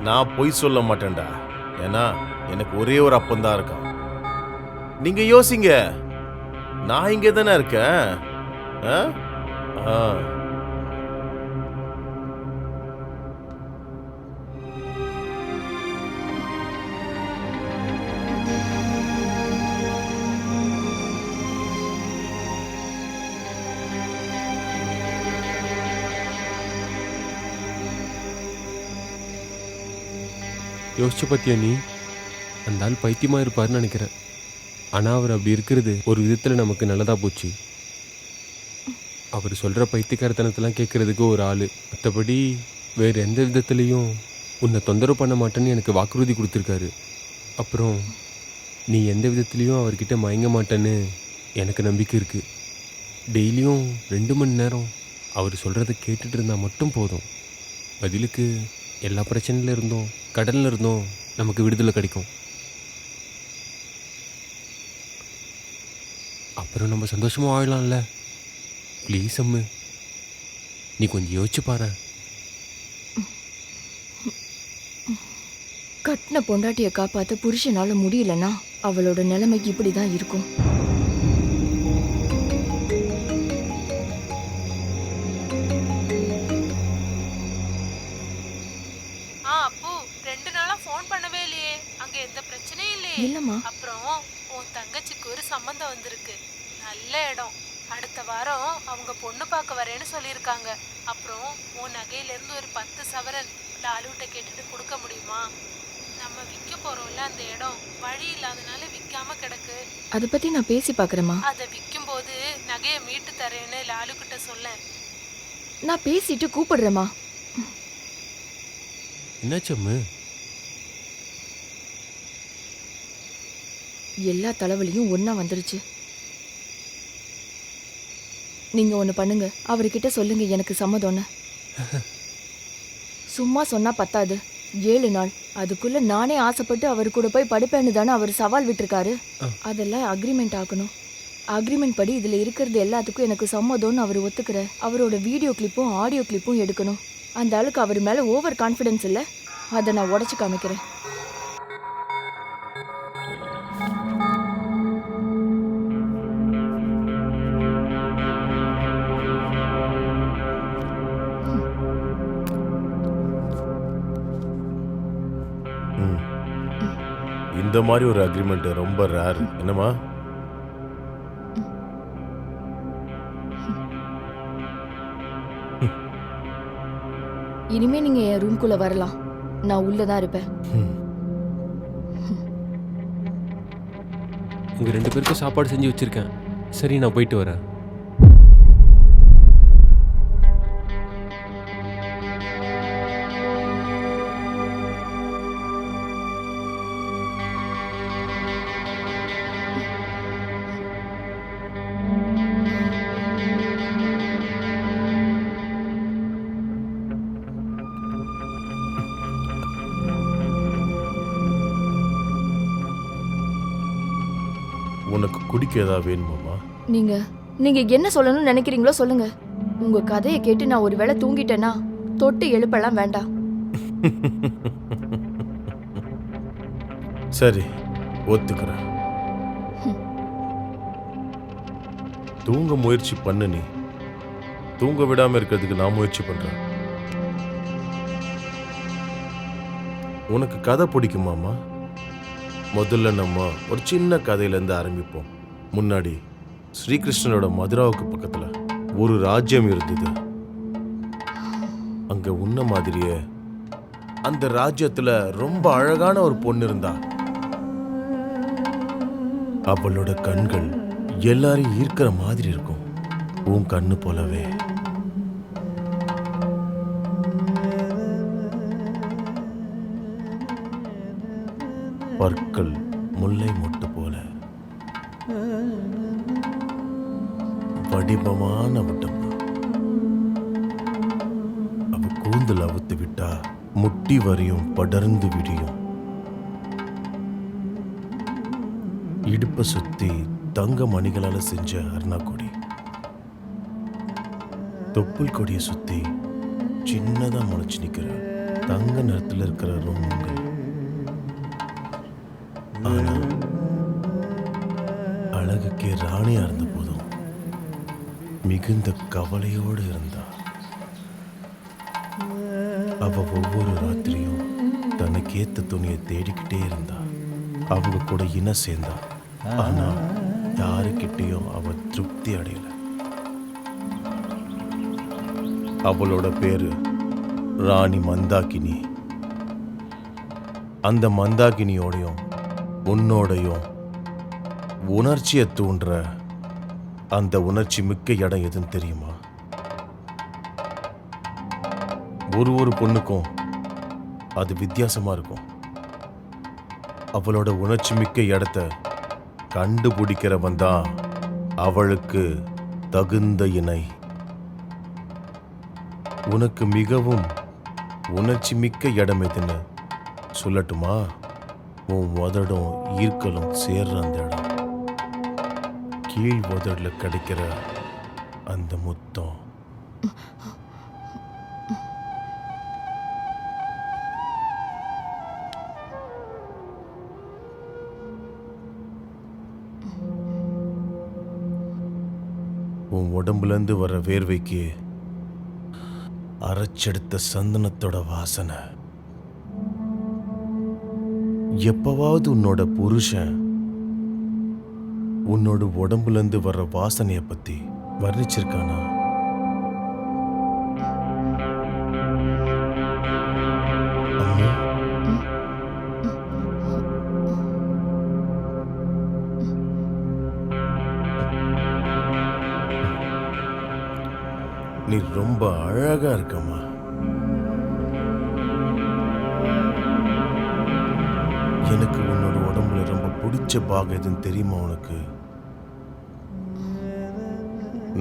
நான் பொய் சொல்ல மாட்டேன்டா. ஏன்னா எனக்கு ஒரே ஒரு அப்பந்தான் இருக்கான். நீங்க யோசிங்க, நான் இங்கே தானே இருக்கேன். யோசிச்சு பார்த்தியா நீ? அந்த ஆள் பைத்தியமாக இருப்பார்னு நினைக்கிறேன். ஆனால் அவர் அப்படி இருக்கிறது ஒரு விதத்தில் நமக்கு நல்லதாக போச்சு. அவர் சொல்கிற பைத்தியக்காரத்தனத்தெல்லாம் கேட்குறதுக்கு ஒரு ஆள், மற்றபடி வேறு எந்த விதத்துலேயும் உன்னை தொந்தரவு பண்ண மாட்டேன்னு எனக்கு வாக்குறுதி கொடுத்துருக்காரு. அப்புறம் நீ எந்த விதத்துலேயும் அவர்கிட்ட மயங்க மாட்டேன்னு எனக்கு நம்பிக்கை இருக்குது. டெய்லியும் 2 மணி நேரம் அவர் சொல்கிறத கேட்டுட்டு இருந்தால் மட்டும் போதும். பதிலுக்கு எல்லா பிரச்சனையில இருந்தோம், கடல்ல இருந்தோம் நமக்கு விடுதலை கிடைக்கும். அப்புறம் நம்ம சந்தோஷமாக வாழலாம்ல. ப்ளீஸ் அம்மு, நீ கொஞ்சம் யோசிச்சு பாரு. கட்டின பொண்டாட்டியை காப்பாத்த புருஷனால முடியலன்னா அவளோட நிலைமைக்கு இப்படிதான் இருக்கும். அப்பு 2 நாளா ஃபோன் பண்ணவே இல்லையே. அங்க எந்த பிரச்சனையும் இல்லையே? இல்லம்மா. அப்புறம் உன் தங்கச்சிக்கு ஒரு சம்பந்தம் வந்திருக்கு. நல்ல இடம். அடுத்த வாரம் அவங்க பொண்ணு பார்க்க வரேன்னு சொல்லியிருக்காங்க. அப்புறம் உன் நகையில இருந்து ஒரு 10 சவரன் லாலுட்ட கேட்டுட்டு கொடுக்க முடியுமா? நம்ம விற்க போறோம்ல அந்த இடம், வழி இல்லாதனால விற்காம கிடக்கு. அதை பத்தி நான் பேசி பாக்குறேம்மா. அதை விற்கும் போது நகையை மீட்டு தரேன்னு லாலு கிட்ட சொல்ல. நான் பேசிட்டு கூப்பிடுறேம்மா. என்னாச்சு அம்மு? எல்லா தலைவலியும் ஒண்ணா வந்துருச்சு. நீங்க ஒண்ணு பண்ணுங்க, அவர்கிட்ட சொல்லுங்க எனக்கு சம்மதம்னு. சும்மா சொன்னா பத்தாது, 7 நாள் அதுக்குள்ள நானே ஆசைப்பட்டு அவர் கூட போய் படிப்பேன்னு தானே அவர் சவால் விட்டுருக்காரு. அதெல்லாம் அக்ரிமெண்ட் ஆகணும். அக்ரிமெண்ட் படி இதுல இருக்கிறது எல்லாத்துக்கும் எனக்கு சம்மதம்னு அவர் ஒத்துக்கிற அவரோட வீடியோ கிளிப்பும் ஆடியோ கிளிப்பும் எடுக்கணும். அந்த ஆளுக்கு அவர் மேல ஓவர் கான்ஃபிடன்ஸ் இல்லை, அதை நான் உடைச்சு காமிக்கிறேன். இந்த மாதிரி ஒரு அக்ரிமெண்ட் ரொம்ப ரேர். என்னம்மா? இனிமே நீங்க என் ரூம்குள்ள வரலாம், நான் உள்ளதான் இருப்பேன். உங்க 2 பேருக்கும் சாப்பாடு செஞ்சு வச்சிருக்கேன். சரி, நான் போயிட்டு வரேன். உனக்கு குடிக்க ஏதாவது வேணுமாம்மா? நீங்க என்ன சொல்லணும்னு நினைக்கிறீங்களோ சொல்லுங்க. உங்க கதையை கேட்டு நான் ஒரு வேளை தூங்கிட்டேன்னா தொட்டு எழுப்பெல்லாம் வேண்டாம். சரி, ஒத்துக்கிறேன். தூங்க முயற்சி பண்ணு. நீ தூங்க விடாம இருக்கிறதுக்கு நான் முயற்சி பண்றேன். உனக்கு கதை பிடிக்குமாமா? முதல்ல நம்ம ஒரு சின்ன கதையிலேருந்து ஆரம்பிப்போம். முன்னாடி ஸ்ரீகிருஷ்ணனோட மதுராவுக்கு பக்கத்துல ஒரு ராஜ்யம் இருந்தது. அங்க உன்ன மாதிரியே அந்த ராஜ்யத்துல ரொம்ப அழகான ஒரு பொண்ணு இருந்தா. அவளோட கண்கள் எல்லாரையும் ஈர்க்கிற மாதிரி இருக்கும், உன் கண்ணு போலவே. பற்கள் முல்லை மொட்டு போல, வடிவமான உடம்பு. அவ கூந்தல் அவுத்து விட்டா முட்டி வரையும் படர்ந்து விடியும். இடுப்பை சுத்தி தங்க மணிகளால செஞ்ச அருணாக்கொடி, தொப்புள் கொடியை சுத்தி சின்னதா முளைச்சு நிக்கிற தங்க நிறத்துல இருக்கிற ரோமங்கள். ஆனா அழகுக்கே ராணியா இருந்த போதும் மிகுந்த கவலையோடு இருந்தா. அவ ஒவ்வொரு ராத்திரியும் தனக்கேத்த துணியை தேடிக்கிட்டே இருந்தா. அவங்க கூட இன சேர்ந்தா. ஆனா யாருக்கிட்டையும் அவ திருப்தி அடையல. அவளோட பேரு ராணி மந்தாகினி. அந்த மந்தாகினியோடையும் உன்னோடையும் உணர்ச்சியை தூண்டுற அந்த உணர்ச்சி மிக்க இடம் எதுன்னு தெரியுமா? ஒரு பொண்ணுக்கும் அது வித்தியாசமா இருக்கும். அவளோட உணர்ச்சி மிக்க இடத்த கண்டுபிடிக்கிறவன் தான் அவளுக்கு தகுந்த இணை. உனக்கு மிகவும் உணர்ச்சி மிக்க இடம் எதுன்னு சொல்லட்டுமா? உன் உதடும் ஈர்க்கலும் சேர்ற அந்த இடம். கீழ் உதடுல கிடைக்கிற அந்த முத்தம் உன் உடம்புல இருந்து வர வேர்வைக்கு அரைச்செடுத்த சந்தனத்தோட வாசனை. எப்பவாவது உன்னோட புருஷன் உன்னோட உடம்புல இருந்து வர்ற வாசனைய பத்தி வர்ணிச்சிருக்கானா? அம்மு, நீ ரொம்ப அழகா இருக்கம்மா. எனக்கு உன்னோட உடம்புல ரொம்ப பிடிச்ச பாகம் எதுன்னு தெரியுமா உனக்கு?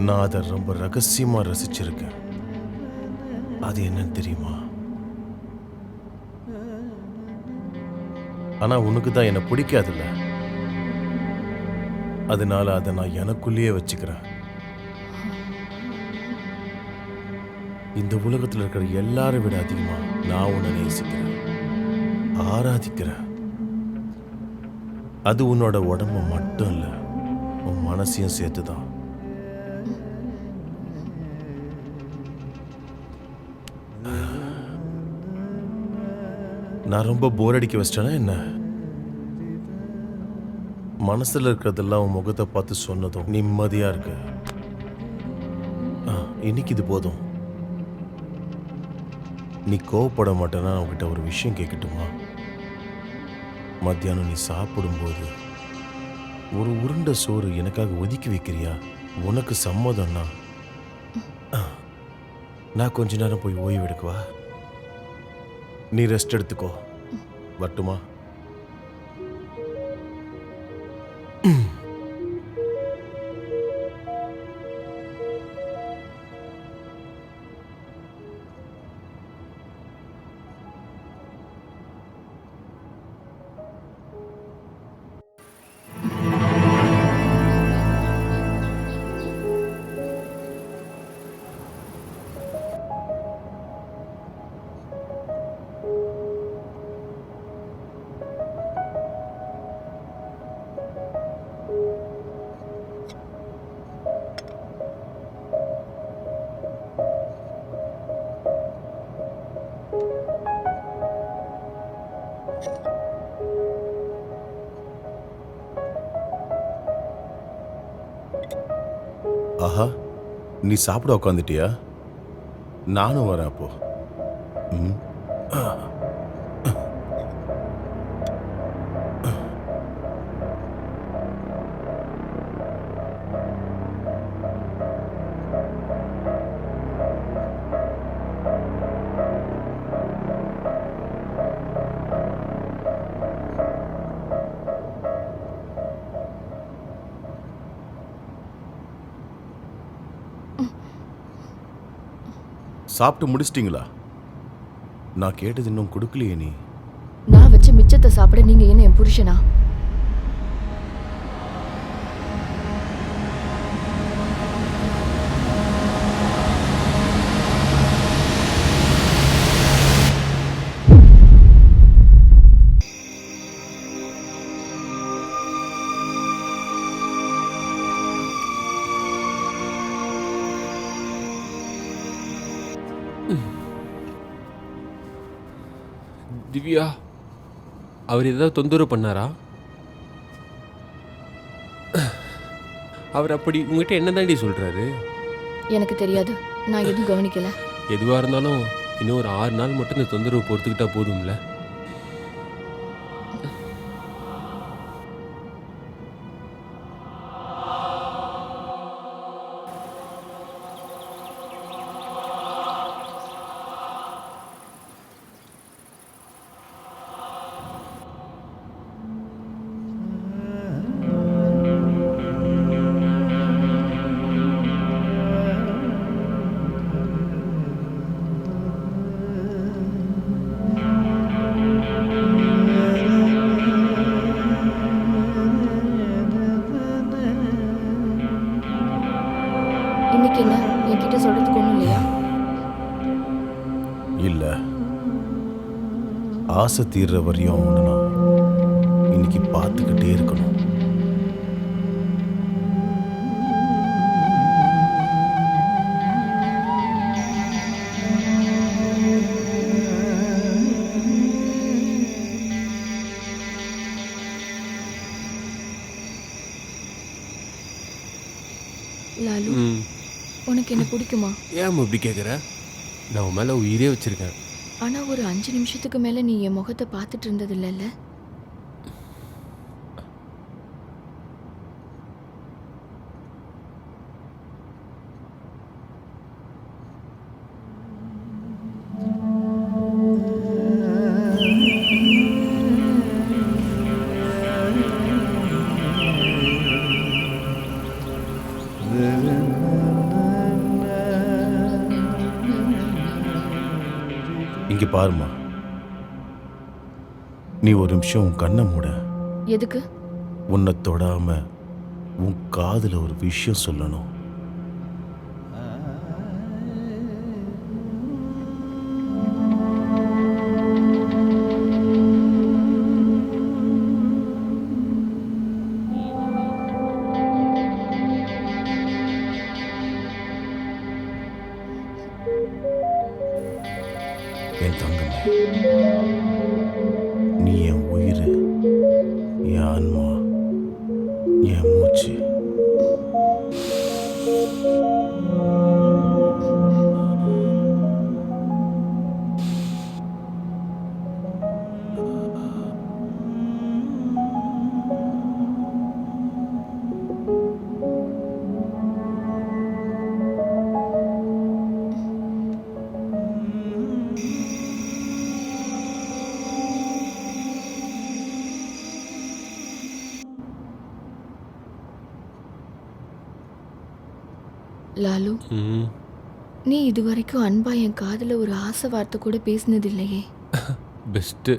நான் அதை ரொம்ப ரகசியமா ரசிச்சிருக்கேன். அது என்னன்னு தெரியுமா? ஆனா உனக்கு தான் என்ன பிடிக்காதுல்ல, அதனால அதை நான் எனக்குள்ளேயே வச்சுக்கிறேன். இந்த உலகத்தில் இருக்கிற எல்லாரை விட அதிகமா நான் உன்னை நேசிக்கிறேன், ஆராதிக்கிறேன். அது உன்னோட உடம்பு மட்டும் இல்ல, உன் மனசையும் சேர்த்துதான். நான் ரொம்ப போர் அடிக்க வச்சிட்டேனா என்ன? மனசுல இருக்கிறதெல்லாம் உன் முகத்தை பார்த்து சொன்னதும் நிம்மதியா இருக்கு. இன்னைக்கு இது போதும். நீ கோவப்பட மாட்டேன்னா உன்கிட்ட ஒரு விஷயம் கேட்கட்டுமா? மத்தியானம் நீ சாப்பிடும்போது ஒரு உருண்டை சோறு எனக்காக ஒதுக்கி வைக்கிறியா? உனக்கு சம்மதம்னா நான் கொஞ்ச நேரம் போய் ஓய்வு எடுக்கவா? நீ ரெஸ்ட் எடுத்துக்கோ. வரட்டுமா? ஆஹா, நீ சாப்பிட உட்காந்துட்டியா? நானும் வரேன் அப்போ. சாப்பிட்டு முடிச்சிட்டிங்களா? நான் கேட்டது இன்னும் கொடுக்கலையே. நீ நான் வச்ச மிச்சத்தை சாப்பிட நீங்க என்ன என் புருஷனா? திவ்யா, அவர் ஏதாவது தொந்தரவு பண்ணாரா? அவர் அப்படி உங்ககிட்ட என்ன தாண்டி சொல்றாரு? எனக்கு தெரியாது, நான் எதுவும் கவனிக்கல. எதுவாக இருந்தாலும் இன்னும் ஒரு 6 நாள் மட்டும் இந்த தொந்தரவு பொறுத்துக்கிட்டா போதும்ல. ஆசை தீர்ற வரையும் அவனை நான் இன்னைக்கு பார்த்துக்கிட்டே இருக்கணும். லாலு, ம். உனக்கு என்ன பிடிக்குமா? ஏன் இப்படி கேட்குற? நான் உன் மேலே உயிரே வச்சிருக்கேன். ஆனா ஒரு 5 நிமிஷத்துக்கு மேல நீ என் முகத்தை பார்த்துட்டு இருந்தது இல்லைல்ல? இங்க பாருமா, நீ ஒரு நிமிஷம் உன் கண்ணை மூட. எதுக்கு? உன்னை தொடாம உன் காதுல ஒரு விஷயம் சொல்லணும். என் தங்கமே, நீ என் உயிர், என் ஆன்மா, என் மூச்சு. லாலு, ம். நீ இதுவரைக்கும் அன்பா என் காதுல ஒரு ஆசை வார்த்தை கூட பேசினது இல்லையே. பெஸ்ட்டு.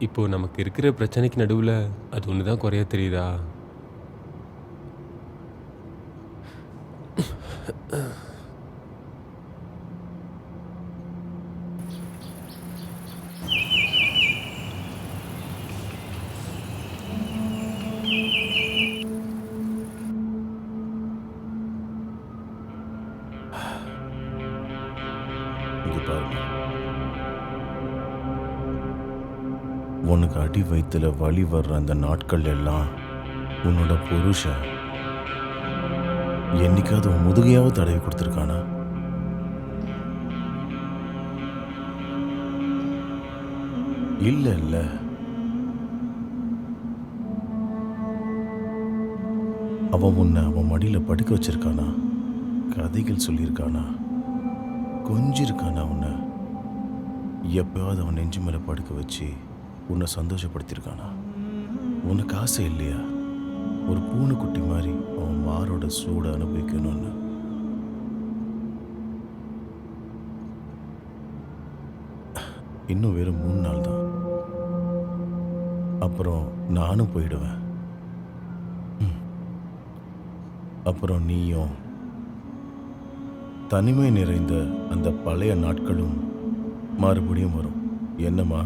இப்போ நமக்கு இருக்கிற பிரச்சனைக்கு நடுவில் அது ஒன்று தான் குறைய தெரியுதா? இங்க பாருங்க, உனக்கு அடி வயித்துல வலி வர்ற அந்த நாட்கள் எல்லாம் உன்னோட புருஷன் என்னைக்காவது உன் முதுகையாவது தடவி கொடுத்துருக்கானா? இல்ல இல்ல. அவன் உன்னை அவன் மடியில படுக்க வச்சிருக்கானா? கதைகள் சொல்லியிருக்கானா? கொஞ்சிருக்கானா உன்னை? எப்பயாவது அவன் நெஞ்சு மேல படுக்க வச்சு உன்னை சந்தோஷப்படுத்தியிருக்கானா? உனக்கு ஆசை இல்லையா ஒரு பூனைக்குட்டி மாதிரி அவன் மாரோட சூட அனுபவிக்கணும்னு? இன்னும் வெறும் 3 நாள் தான், அப்புறம் நானும் போயிடுவேன். அப்புறம் நீயும் தனிமை நிறைந்த அந்த பழைய நாட்களும் மறுபடியும் வரும். என்னம்மா?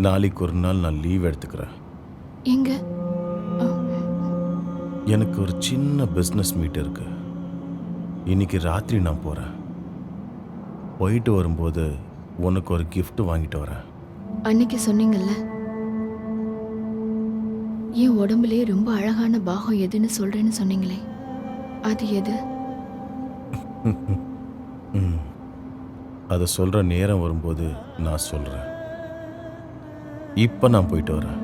நாளைக்கு ஒரு நாள் நான் லீவ் எடுத்துக்கிறேன். எங்க? எனக்கு ஒரு சின்ன பிஸ்னஸ் மீட் இருக்கு. இன்னைக்கு ராத்திரி நான் போறேன். போயிட்டு வரும்போது உனக்கு ஒரு gift வாங்கிட்டு வரேன். அன்னைக்கு சொன்னீங்கல்ல, என் உடம்புலயே ரொம்ப அழகான பாகம் எதுன்னு சொல்றேன்னு சொன்னீங்களே, அது எது? அதை சொல்ற நேரம் வரும்போது நான் சொல்றேன். இப்ப நான் போயிட்டு வரேன்.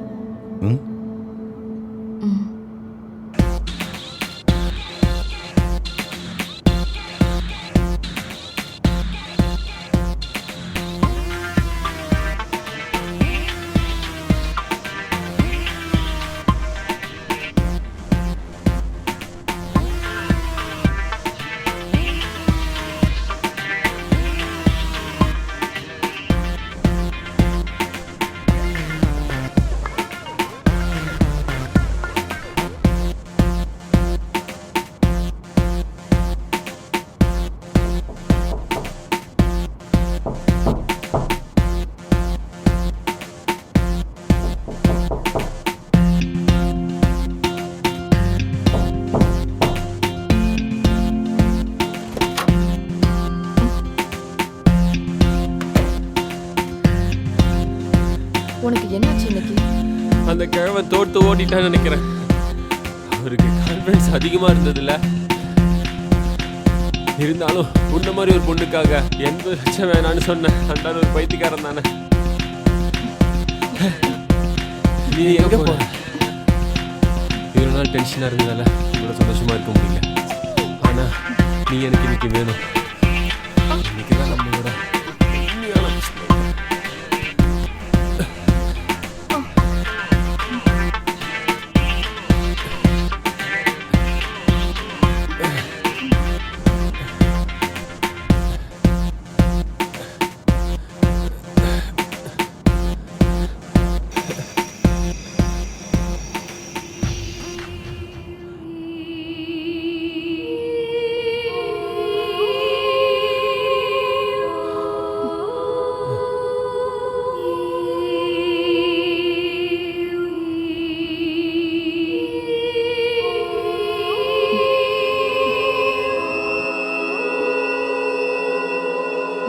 ம். ம். அந்த கிழவன் தோட்டு ஓட்டிட்டான்னு நினைக்கிறேன். அவருக்கு கான்ஃபிடன்ஸ் அதிகமா இருந்ததுல்ல. இருந்தாலும் உன்ன மாதிரி ஒரு பொண்ணுக்காக 80 லட்சம் வேணான்னு சொன்னேன். அந்த ஒரு பைத்தியக்காரன் தானே. நீ எங்க போற? இவ்வளவு நாள் டென்ஷனா இருந்ததால இவ்வளவு சந்தோஷமா இருக்க முடியல. ஆனா நீ எனக்கு இன்னைக்கு வேணும். இன்னைக்குதான் நம்மளோட உண்மையான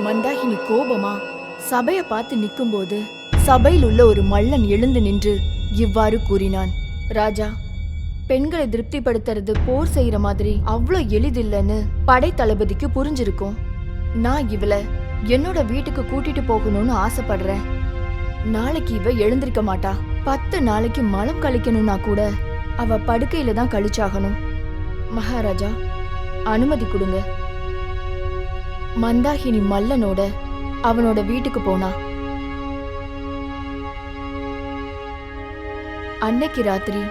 மந்தாகினி கோபமா சபைய பார்த்து நிக்கும்போது சபையில் உள்ள ஒரு மல்லன் எழுந்து நின்று இவ்வாறு கூறினான். ராஜா, பெண்களை திருப்திப்படுத்துறது போர் செய்யற மாதிரி அவ்வளோ எளிதில்லைன்னு படை தளபதிக்கு புரிஞ்சிருக்கும். நான் இவளை என்னோட வீட்டுக்கு கூட்டிட்டு போகணும்னு ஆசைப்படுறேன். நாளைக்கு இவ எழுந்திருக்க மாட்டா. 10 நாளைக்கு மலம் கழிக்கணும்னா கூட அவ படுக்கையில தான் கழிச்சாகணும். மகாராஜா, அனுமதி கொடுங்க. மந்தாகினி மல்லனோட அவனோட வீட்டுக்கு போனா. அன்னைக்கு ராத்திரி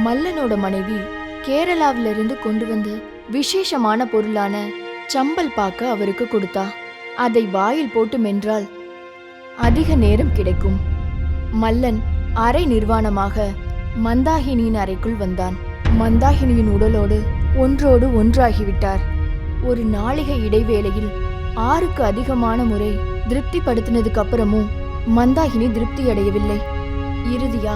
மல்லனோட மனைவி கேரளாவில இருந்து கொண்டு வந்து விசேஷமான பொருளான சம்பல் பாக்க அவருக்கு கொடுத்தா. அதை வாயில் போட்டு மென்றால் அதிக நேரம் கிடைக்கும். மல்லன் அரை நிர்வாணமாக மந்தாகினியின் அறைக்குள் வந்தான். மந்தாகினியின் உடலோடு ஒன்றோடு ஒன்றாகிவிட்டார். ஒரு நாளிகை இடைவேளையில் 6க்கு அதிகமான முறை திருப்திப்படுத்தினதுக்கு அப்புறமும் மந்தாகினி திருப்தி அடையவில்லை. இறுதியா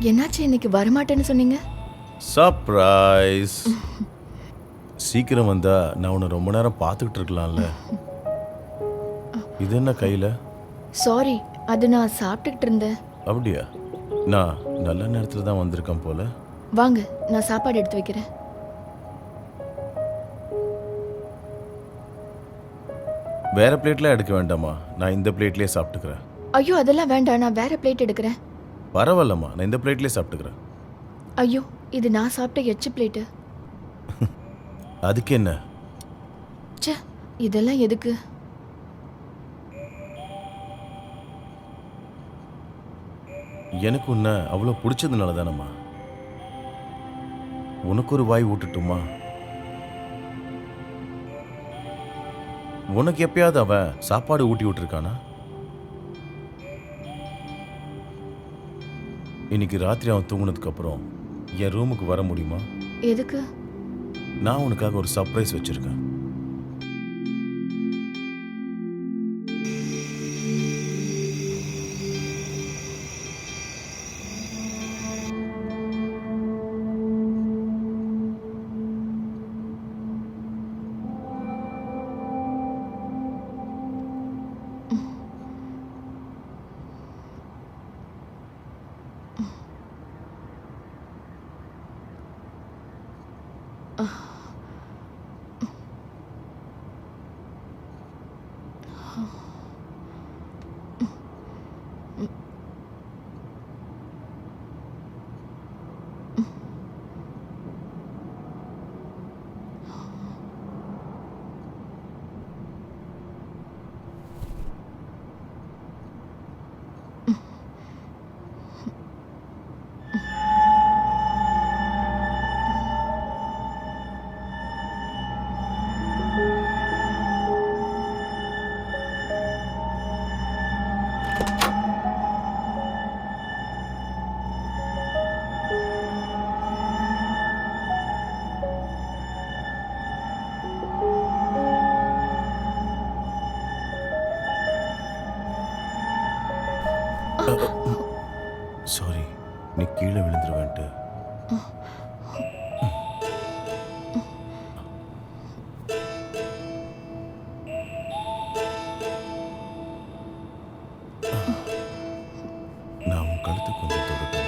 என்னாச்சு? இன்னைக்கு வரமாட்டேன்னு சொன்னீங்க. சர்ப்ரைஸ். சீக்கிரம் வந்தா நான் உன்னை ரொம்ப நேரம் பார்த்துக்கிட்டு இருக்கலாம்ல. இது என்ன கையில? சாரி, அது நான் சாப்பிட்டுக்கிட்டு இருந்தேன். அப்படியா? நான் நல்ல நேரத்தில் தான் வந்திருக்கேன் போல. வாங்க, நான் சாப்பாடு எடுத்து வைக்கிறேன். வேற பிளேட்ல எடுக்க வேண்டாமா? நான் இந்த பிளேட்லயே சாப்பிட்டுக்கிறேன். ஐயோ, அதெல்லாம் வேண்டாம், நான் வேற பிளேட் எடுக்கிறேன். பரவாயில்லம்மா, நான் இந்த பிளேட்லயே சாப்பிட்டுக்கிறேன். ஐயோ, இது நான் சாப்பிட்ட எச்சு பிளேட்டு. அதுக்கு என்ன? ச்சே, இதெல்லாம் எதுக்கு? எனக்கு உன்னை அவ்வளோ பிடிச்சதுனால தானம்மா. உனக்கு ஒரு வாய் ஊட்டட்டுமா? உனக்கு எப்பயாவது அவ சாப்பாடு ஊட்டி விட்டுருக்கானா? இன்னைக்கு ராத்திரி அவன் தூங்குனதுக்கு அப்புறம் என் ரூமுக்கு வர முடியுமா? எதுக்கு? நான் உனக்காக ஒரு சர்ப்ரைஸ் வச்சிருக்கேன். சாரி, நீ கீழே விழுந்துருவேன்ட்டு. நான் உன் கழுத்து கொஞ்சம் தொடட்டுமா?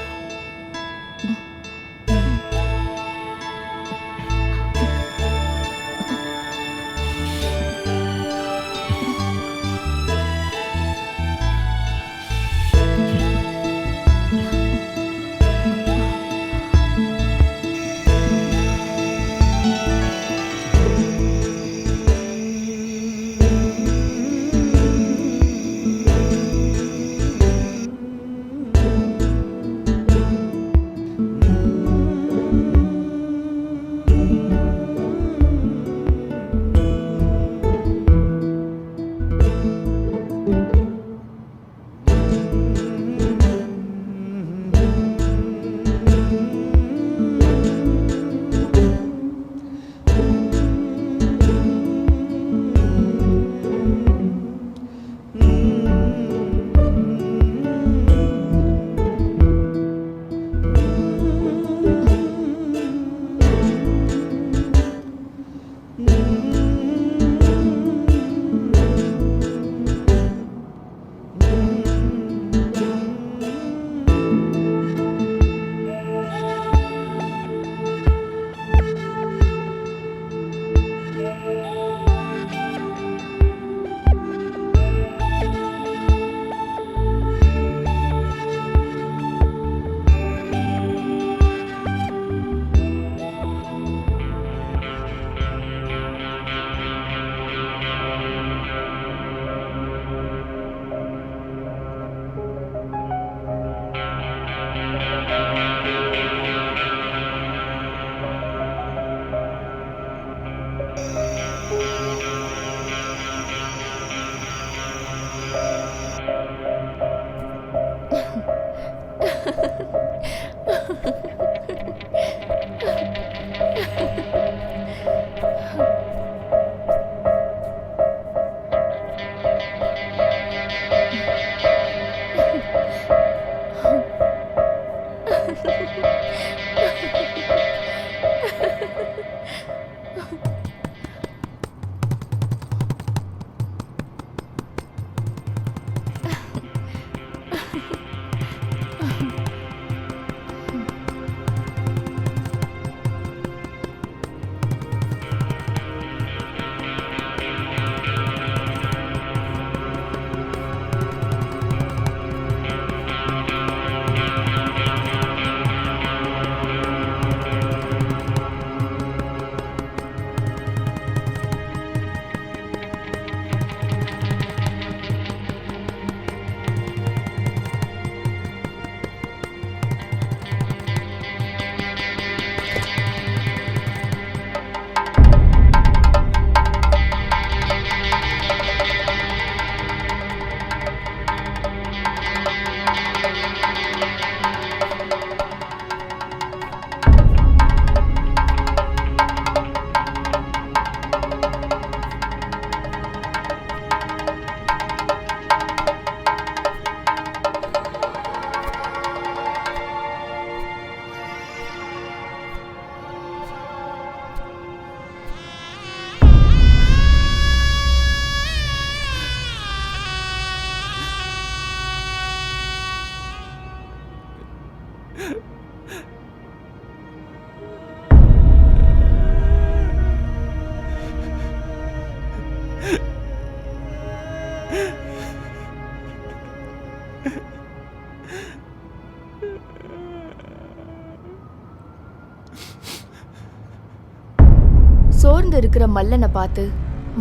சோர்ந்து இருக்கிற மல்லனை பார்த்து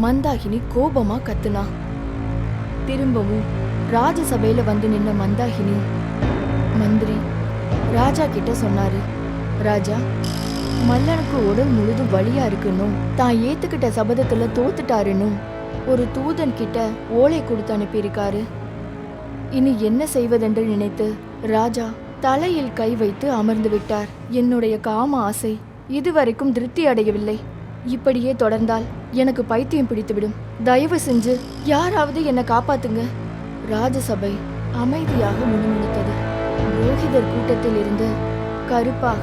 மந்தாகினி கோபமா கத்துனா. திரும்பவும் ராஜசபையில வந்து நின்ன மந்தாகினி மந்திரி ராஜா கிட்ட சொன்னாரு, ராஜா, மல்லனுக்கு உடல் முழுதும் வலியா இருக்குன்னும் தான் ஏத்துக்கிட்ட சபதத்துல தோத்துட்டாருன்னும் ஒரு தூதன் கிட்ட ஓலை கொடுத்து அனுப்பியிருக்காரு. இனி என்ன செய்வதென்று நினைத்து ராஜா தலையில் கை வைத்து அமர்ந்து விட்டார். என்னுடைய காம ஆசை இதுவரைக்கும் திருப்தி அடையவில்லை. இப்படியே தொடர்ந்தால் எனக்கு பைத்தியம் பிடித்துவிடும். தயவு செஞ்சு யாராவது என்னை காப்பாத்துங்க. ராஜசபை அமைதியாக முணுமுணுத்தது. புரோகிதர் கூட்டத்தில் இருந்து கருப்பாக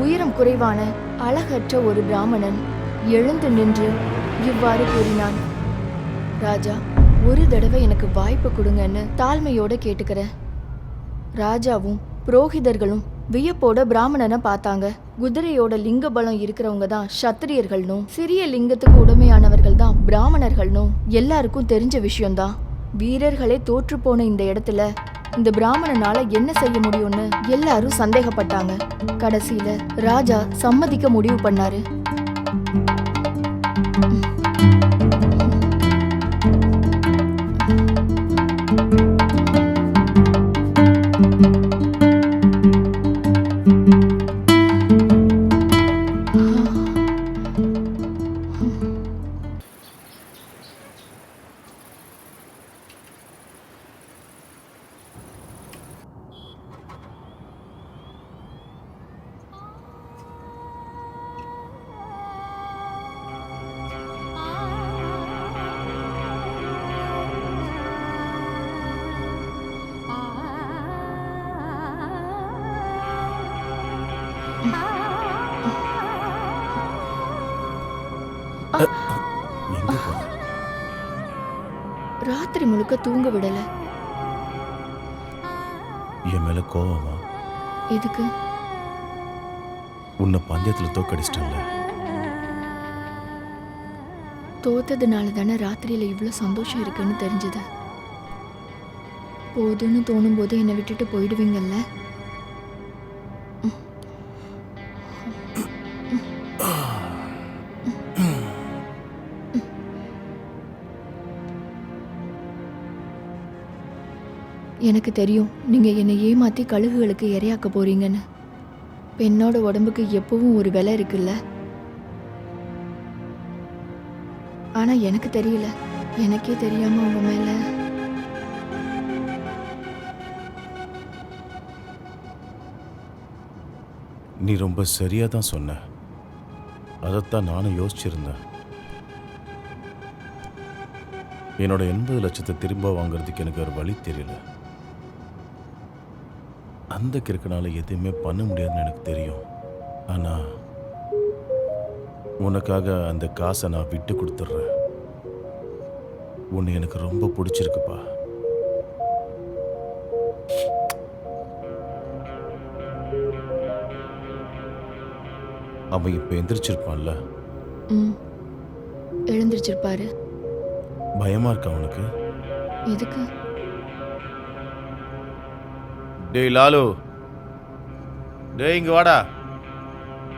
உயரம் குறைவான அழகற்ற ஒரு பிராமணன் எழுந்து நின்று இவ்வாறு கூறினான், ராஜா, ஒரு தடவை எனக்கு வாய்ப்பு கொடுங்கன்னு தாழ்மையோட கேட்டுக்கிறேன். ராஜாவும் புரோகிதர்களும் வியப்போட பிராமணனை பார்த்தாங்க. குதிரையோட லிங்க பலம் இருக்கிறவங்க தான் சத்திரியர்கள்னும் சிறிய லிங்கத்துக்கு உடமையானவர்கள் தான் பிராமணர்கள்னும் எல்லாருக்கும் தெரிஞ்ச விஷயம்தான். வீரர்களே தோற்று போன இந்த இடத்துல இந்த பிராமணனால என்ன செய்ய முடியும்னு எல்லாரும் சந்தேகப்பட்டாங்க. கடைசியில ராஜா சம்மதிக்க முடிவு பண்ணாரு. ராத்திரி முழுக்க தூங்க விடல. என் மேல கோவமா? எதுக்கு? உன்னை பந்தயத்துல தோக்கடிச்சிட்டேன்ல. தோத்ததுனால தானே ராத்திரியில இவ்வளவு சந்தோஷம் இருக்குன்னு தெரிஞ்சது. போதுன்னு தோணும் போது என்னை விட்டுட்டு போயிடுவீங்கல்ல. எனக்கு தெரியும் நீங்க என்னை ஏமாத்தி கழுகுகளுக்கு இரையாக்க போறீங்கன்னு. பெண்ணோட உடம்புக்கு எப்பவும் ஒரு விலை இருக்குல்ல. ஆனா எனக்கு தெரியல. எனக்கே தெரியாம உங்க மேல நீ ரொம்ப சரியா தான் சொன்ன. அதைத்தான் நானும் யோசிச்சிருந்தேன். என்னோட 80 லட்சத்தை திரும்ப வாங்குறதுக்கு எனக்கு ஒரு வழி தெரியல. அந்த கிறுக்கனால எதுவுமே பண்ண முடியாதுன்னு எனக்கு தெரியும். ஆனா உனக்காக அந்த காசை நான் விட்டு கொடுத்துட்றேன். உன்னை எனக்கு ரொம்ப பிடிச்சிருக்குப்பா. அவன் இப்ப எந்திரிச்சிருப்பான்ல? எழுந்திருச்சிருப்பாரு. பயமா இருக்கா உனக்கு? எதுக்கு? டேய் லாலு, டேய் இங்க வாடா.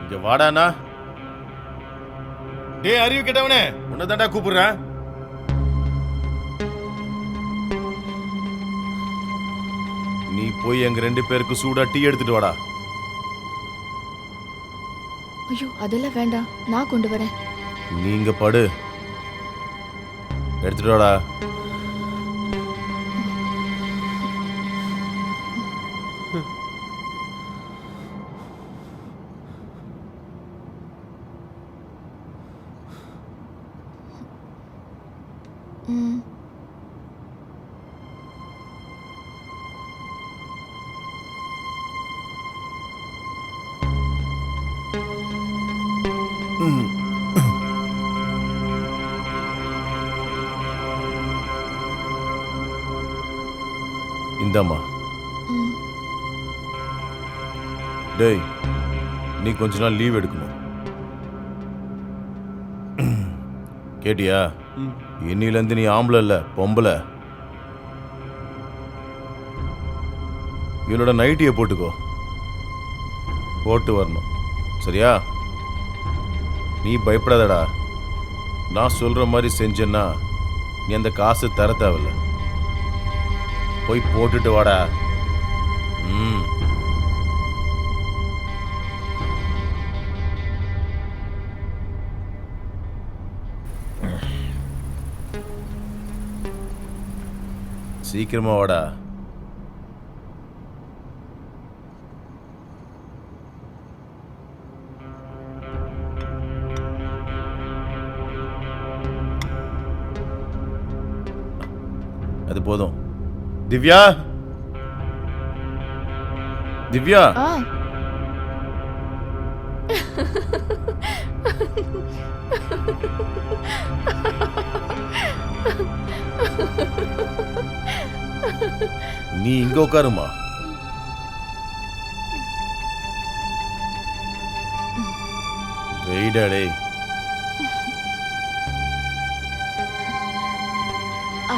இங்க வாடானா? டேய் அறிவு கேட்டவனே, உன்னை தாண்டா கூப்பிடுறேன். நீ போய் எங்க 2 பேருக்கு சூடா டீ எடுத்துட்டு வாடா. ஐயோ, அதெல்லாம் வேண்டாம், நான் கொண்டு வரேன். நீங்க படு, எடுத்துட்டு வாடா. இந்தாம்மா. டேய், நீ கொஞ்ச நாள் லீவ் எடுக்கணும். கேட்டியா? இன்னிலேருந்து நீ ஆம்பளை இல்ல, பொம்பளை. இவளோட நைட்டியை போட்டுக்கோ, போட்டு வரணும். சரியா? நீ பயப்படாதடா. நான் சொல்ற மாதிரி செஞ்சேன்னா நீ அந்த காசு தர தேவையில்ல. போய் போட்டுட்டு வாடா. ம். சீக்கிரமா வாடா. அது போதும். திவ்யா, திவ்யா, ஆ நீ இங்க உட்காருமா. வெயிடா டேய். ஆ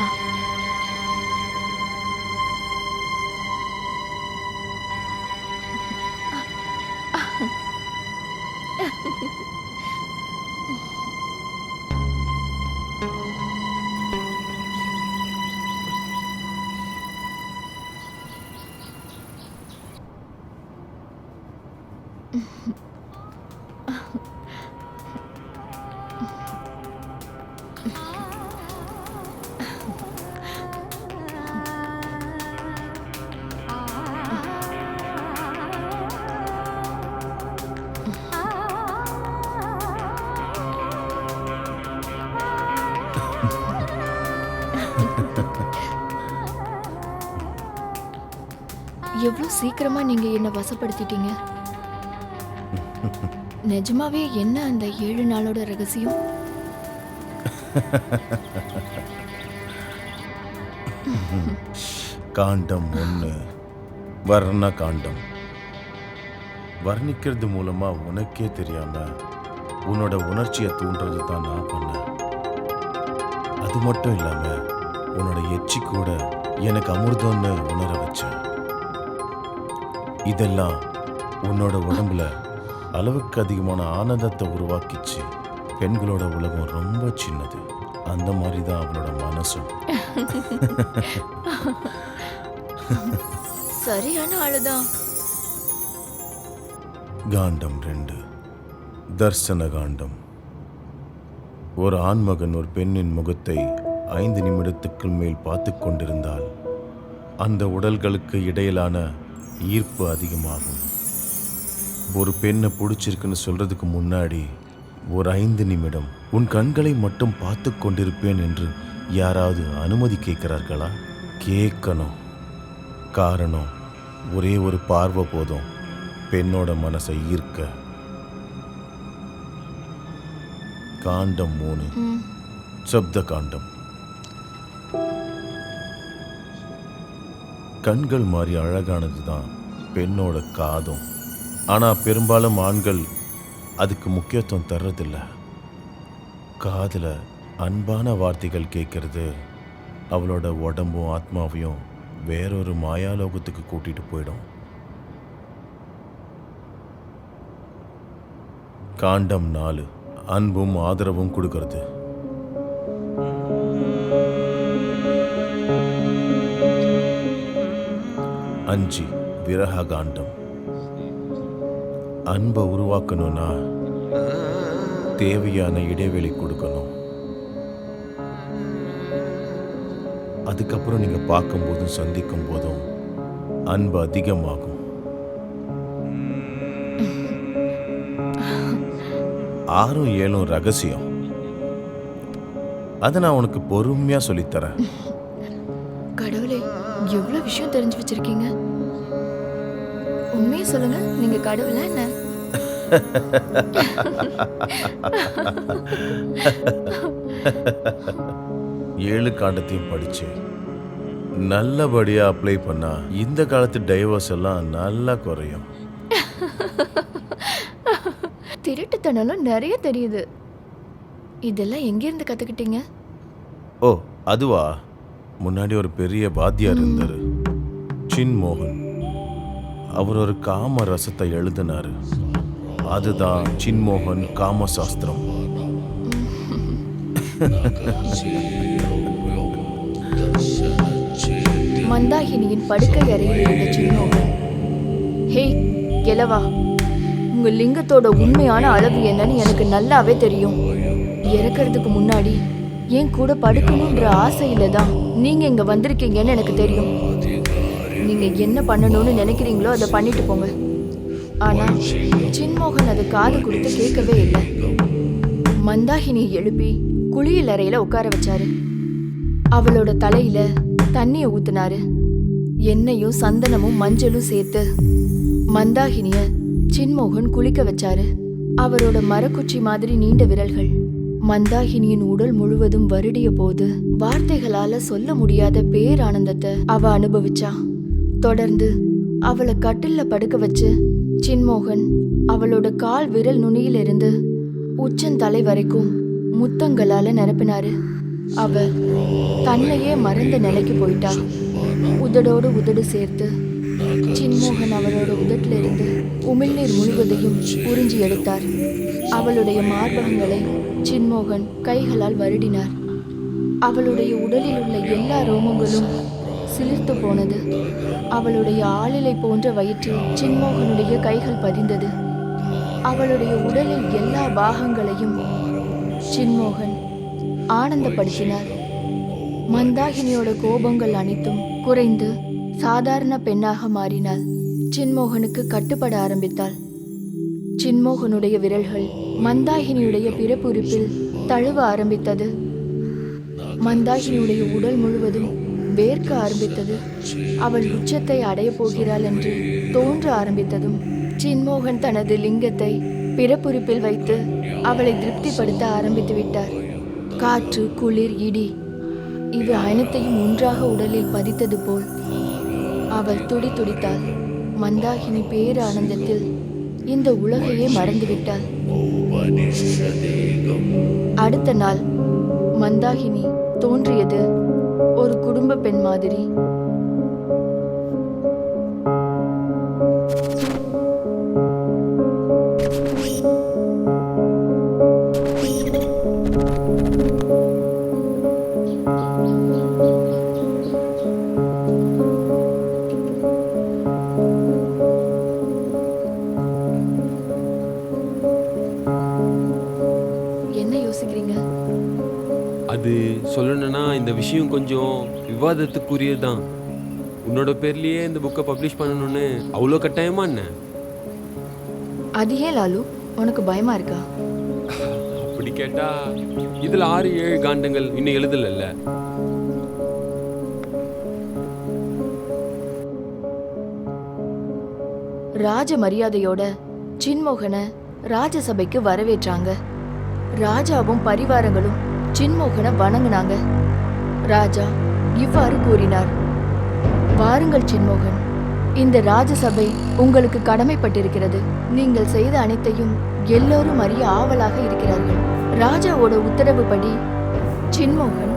எவ்வளவு சீக்கிரமா நீங்க என்ன வசப்படுத்திட்டீங்க. நிஜமாவே என்ன அந்த 7 நாளோட ரகசியம்? காண்டம் 1 வர்ண காண்டம். வர்ணிக்கிறது மூலமா உனக்கே தெரியாம உன்னோட உணர்ச்சியை தூண்டுறது தான் நான் பண்ணேன். அது மட்டும் இல்லாம உன்னோட எச்சி கூட எனக்கு அமிர்தம்னு உணர வச்சேன். இதெல்லாம் உன்னோட உடம்புல அளவுக்கு அதிகமான ஆனந்தத்தை உருவாக்கிச்சு. பெண்களோட உலகம் ரொம்ப சின்னது. அந்த மாதிரி தான் அவளோட மனசும். சரியான ஆளுதான். காண்டம் 2 தர்சன காண்டம். ஒரு ஆண்மகன் ஒரு பெண்ணின் முகத்தை 5 நிமிடத்துக்கு மேல் பார்த்து கொண்டிருந்தால் அந்த உடல்களுக்கு இடையிலான ஈர்ப்பு அதிகமாகும். ஒரு பெண்ணை பிடிச்சிருக்குன்னு சொல்றதுக்கு முன்னாடி ஒரு 5 நிமிடம் உன் கண்களை மட்டும் பார்த்து கொண்டிருப்பேன் என்று யாராவது அனுமதி கேட்கிறார்களா? கேட்கணும். காரணம், ஒரே ஒரு பார்வை போதும் பெண்ணோட மனசை ஈர்க்க. காண்டம் 3 சப்த காண்டம். கண்கள் மாதிரி அழகானது தான் பெண்ணோட காதும். ஆனால் பெரும்பாலும் ஆண்கள் அதுக்கு முக்கியத்துவம் தர்றதில்ல. காதில் அன்பான வார்த்தைகள் கேட்கறது அவளோட உடம்பும் ஆத்மாவையும் வேறொரு மாயாலோகத்துக்கு கூட்டிட்டு போயிடும். காண்டம் 4 அன்பும் ஆதரவும் கொடுக்கறது. அஞ்சு விரக காண்டம். அன்பை உருவாக்கணும்னா தேவையான இடைவெளி கொடுக்கணும். அதுக்கப்புறம் நீங்க பார்க்கும்போதும் சந்திக்கும் போதும் அன்பு அதிகமாகும். 6 7 ரகசியம். அதை நான் உனக்கு பொறுமையா சொல்லித்தரேன். கடவுளே, எவ்வளவு விஷயம் தெரிஞ்சு வச்சிருக்கீங்க. உண்மையை சொல்லுங்க, நீங்க கடவுளா என்ன? ஏழு காண்டத்தையும் படிச்சு நல்லபடியா அப்ளை பண்ணா இந்த காலத்து டைவர்ஸ் எல்லாம் நல்லா குறையும். திருட்டுத்தனம் நிறைய தெரியுது. இதெல்லாம் எங்கிருந்து கத்துக்கிட்டீங்க? ஓ அதுவா, முன்னாடி ஒரு பெரிய வாத்தியார் இருந்தாரு, சின்மோகன். அவர் ஒரு காம ரசத்தை எழுதினாரு. அதுதான் சின்மோகன் காமசாஸ்திரம். மந்தாகினியின் படுக்கை அறையில் இருந்த சின்மோகன், ஹே கிழவா, உங்க லிங்கத்தோட உண்மையான அளவு என்னன்னு எனக்கு நல்லாவே தெரியும். இறக்கறதுக்கு முன்னாடி என் கூட படுக்கணுன்ற ஆசையில தான் நீங்க இங்க வந்திருக்கீங்கன்னு எனக்கு தெரியும். நீங்க என்ன பண்ணணும்னு நினைக்கிறீங்களோ அதை பண்ணிட்டு போங்க. ஆனா சின்மோகன் அதை காது கொடுத்து கேட்கவே இல்லை. மந்தாகினியை எழுப்பி குளியல் அறையில உட்கார வச்சாரு. அவளோட தலையில தண்ணிய ஊத்துனாரு. எண்ணெயும் சந்தனமும் மஞ்சளும் சேர்த்து மந்தாகினிய சின்மோகன் குளிக்க வச்சாரு. அவரோட மரக்குச்சி மாதிரி நீண்ட விரல்கள் மந்தாகினியின் உடல் முழுவதும் வருடிய போது வார்த்தைகளால சொல்ல முடியாத பேரானந்தத்தை அவ அனுபவிச்சா. தொடர்ந்து அவளை கட்டில்ல படுக்க வச்சு சின்மோகன் அவளோட கால் விரல் நுனியிலிருந்து உச்சந்தலை வரைக்கும் முத்தங்களால நிரப்பினாரு. அவ தன்னையே மறந்த நிலைக்கு போயிட்டா. உதடோடு உதடு சேர்த்து சின்மோகன் அவளோட உதட்டில இருந்து உமிழ்நீர் முழுவதையும் உறிஞ்சி எடுத்தார். அவளுடைய மார்பகங்களை சின்மோகன் கைகளால் வருடினார். அவளுடைய உடலில் உள்ள எல்லா ரோமங்களும் சிலிர்த்து போனது. அவளுடைய ஆளிலை போன்ற வயிற்றில் சின்மோகனுடைய கைகள் பதிந்தது. அவளுடைய உடலில் எல்லா பாகங்களையும் சின்மோகன் ஆனந்தப்படுத்தினார். மந்தாகினியோட கோபங்கள் அனைத்தும் குறைந்து சாதாரண பெண்ணாக மாறினாள். சின்மோகனுக்கு கட்டுப்பட ஆரம்பித்தாள். சின்மோகனுடைய விரல்கள் மந்தாகினியுடைய பிறப்புறுப்பில் தழுவ ஆரம்பித்தது. மந்தாகினியுடைய உடல் முழுவதும் வேர்க்க ஆரம்பித்தது. அவள் உச்சத்தை அடைய போகிறாள் என்று தோன்ற ஆரம்பித்ததும் சின்மோகன் தனது லிங்கத்தை பிறப்புறுப்பில் வைத்து அவளை திருப்திப்படுத்த ஆரம்பித்து விட்டார். காற்று, குளிர், இடி இவை அனைத்தையும் ஒன்றாக உடலில் பதித்தது போல் அவள் துடித்தாள். மந்தாகினி பேரானந்தத்தில் இந்த உலகையே மறந்துவிட்டாள். அடுத்த நாள் மந்தாகினி தோன்றியது ஒரு குடும்ப பெண் மாதிரி. அது சொல்லணும்னா இந்த விஷயம் கொஞ்சம் விவாதத்துக்குரியதுதான். உன்னோட பேர்லயே இந்த புக்கை பப்ளிஷ் பண்ணணும்னு அவ்வளோ கட்டாயமா என்ன? அது ஏன் லாலு, உனக்கு பயமா இருக்கா? அப்படி கேட்டா இதுல 6-7 காண்டங்கள் இன்னும் எழுதல. ராஜ மரியாதையோட சின்மோகனை ராஜசபைக்கு வரவேற்றாங்க. ராஜாவும் பரிவாரங்களும் சின்மோகனை வணங்கினாங்க. ராஜா இவ்வாறு கூறினார்: வாருங்கள் சின்மோகன், இந்த ராஜசபை உங்களுக்கு கடமைப்பட்டிருக்கிறது. நீங்கள் செய்த அனைத்தையும் எல்லோரும் அறிய ஆவலாக இருக்கிறார்கள். ராஜாவோட உத்தரவுப்படி சின்மோகன்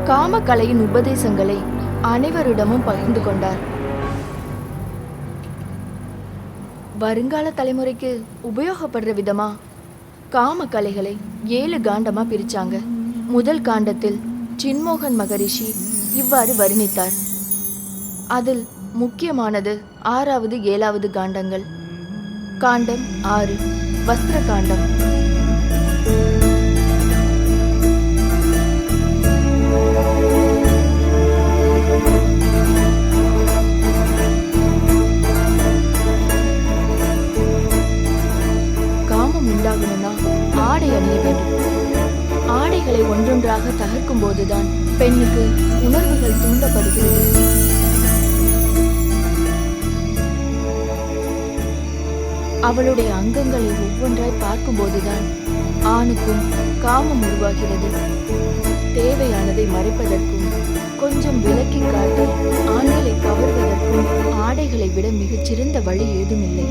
காமக்கலையின் உபதேசங்களை அனைவரிடமும் பகிர்ந்து கொண்டார். வருங்கால தலைமுறைக்கு உபயோகப்படுற விதமா காமக்கலைகளை 7 காண்டமா பிரிச்சாங்க. முதல் காண்டத்தில் சின்மோகன் மகரிஷி இவ்வாறு வர்ணித்தார். அதில் முக்கியமானது 6வது 7வது காண்டங்கள். காண்டம் 6 வஸ்திர காண்டம். காமம் உண்டாகணும்னா ஆடை அணிய வேண்டும். ஆடைகளை ஒன்றொன்றாக தகர்க்கும் போதுதான் பெண்ணுக்கு உணர்வுகள் தூண்டப்படுகிறது. அவளுடைய அங்கங்களை ஒவ்வொன்றாய் பார்க்கும்போதுதான் ஆணுக்கும் காமம் உருவாகிறது. தேவையானதை மறைப்பதற்கும் கொஞ்சம் விலக்கி காட்டி ஆண்களை கவர்வதற்கும் ஆடைகளை விட மிகச்சிறந்த வழி ஏதுமில்லை.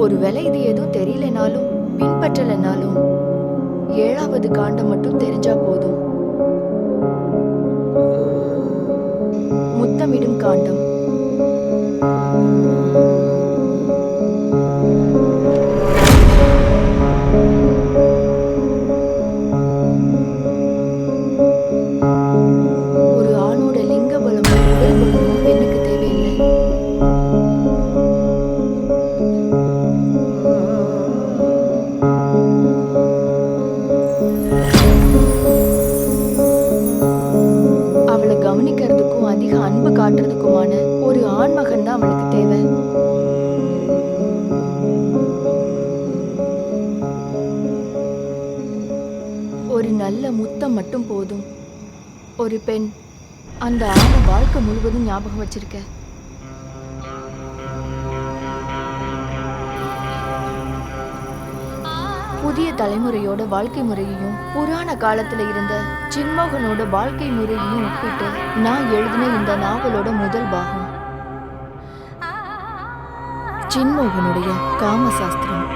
ஒருவேளை இது எதுவும் தெரியலனாலும் பின்பற்றலனாலும் 7வது காண்டம் மட்டும் தெரிஞ்சா போதும். முத்தமிடும் காண்டம். மட்டும் போதும். ஒரு பெண் அந்த ஆணை வாழ்க்கை முழுவதும் ஞாபகம் வச்சிருக்க. புதிய தலைமுறையோட வாழ்க்கை முறையையும் புராண காலத்துல இருந்த சின்மோகனோட வாழ்க்கை முறையையும் ஒப்பிட்டு நான் எழுதின இந்த நாவலோட முதல் பாகம். சின்மோகனுடைய காமசாஸ்திரம்.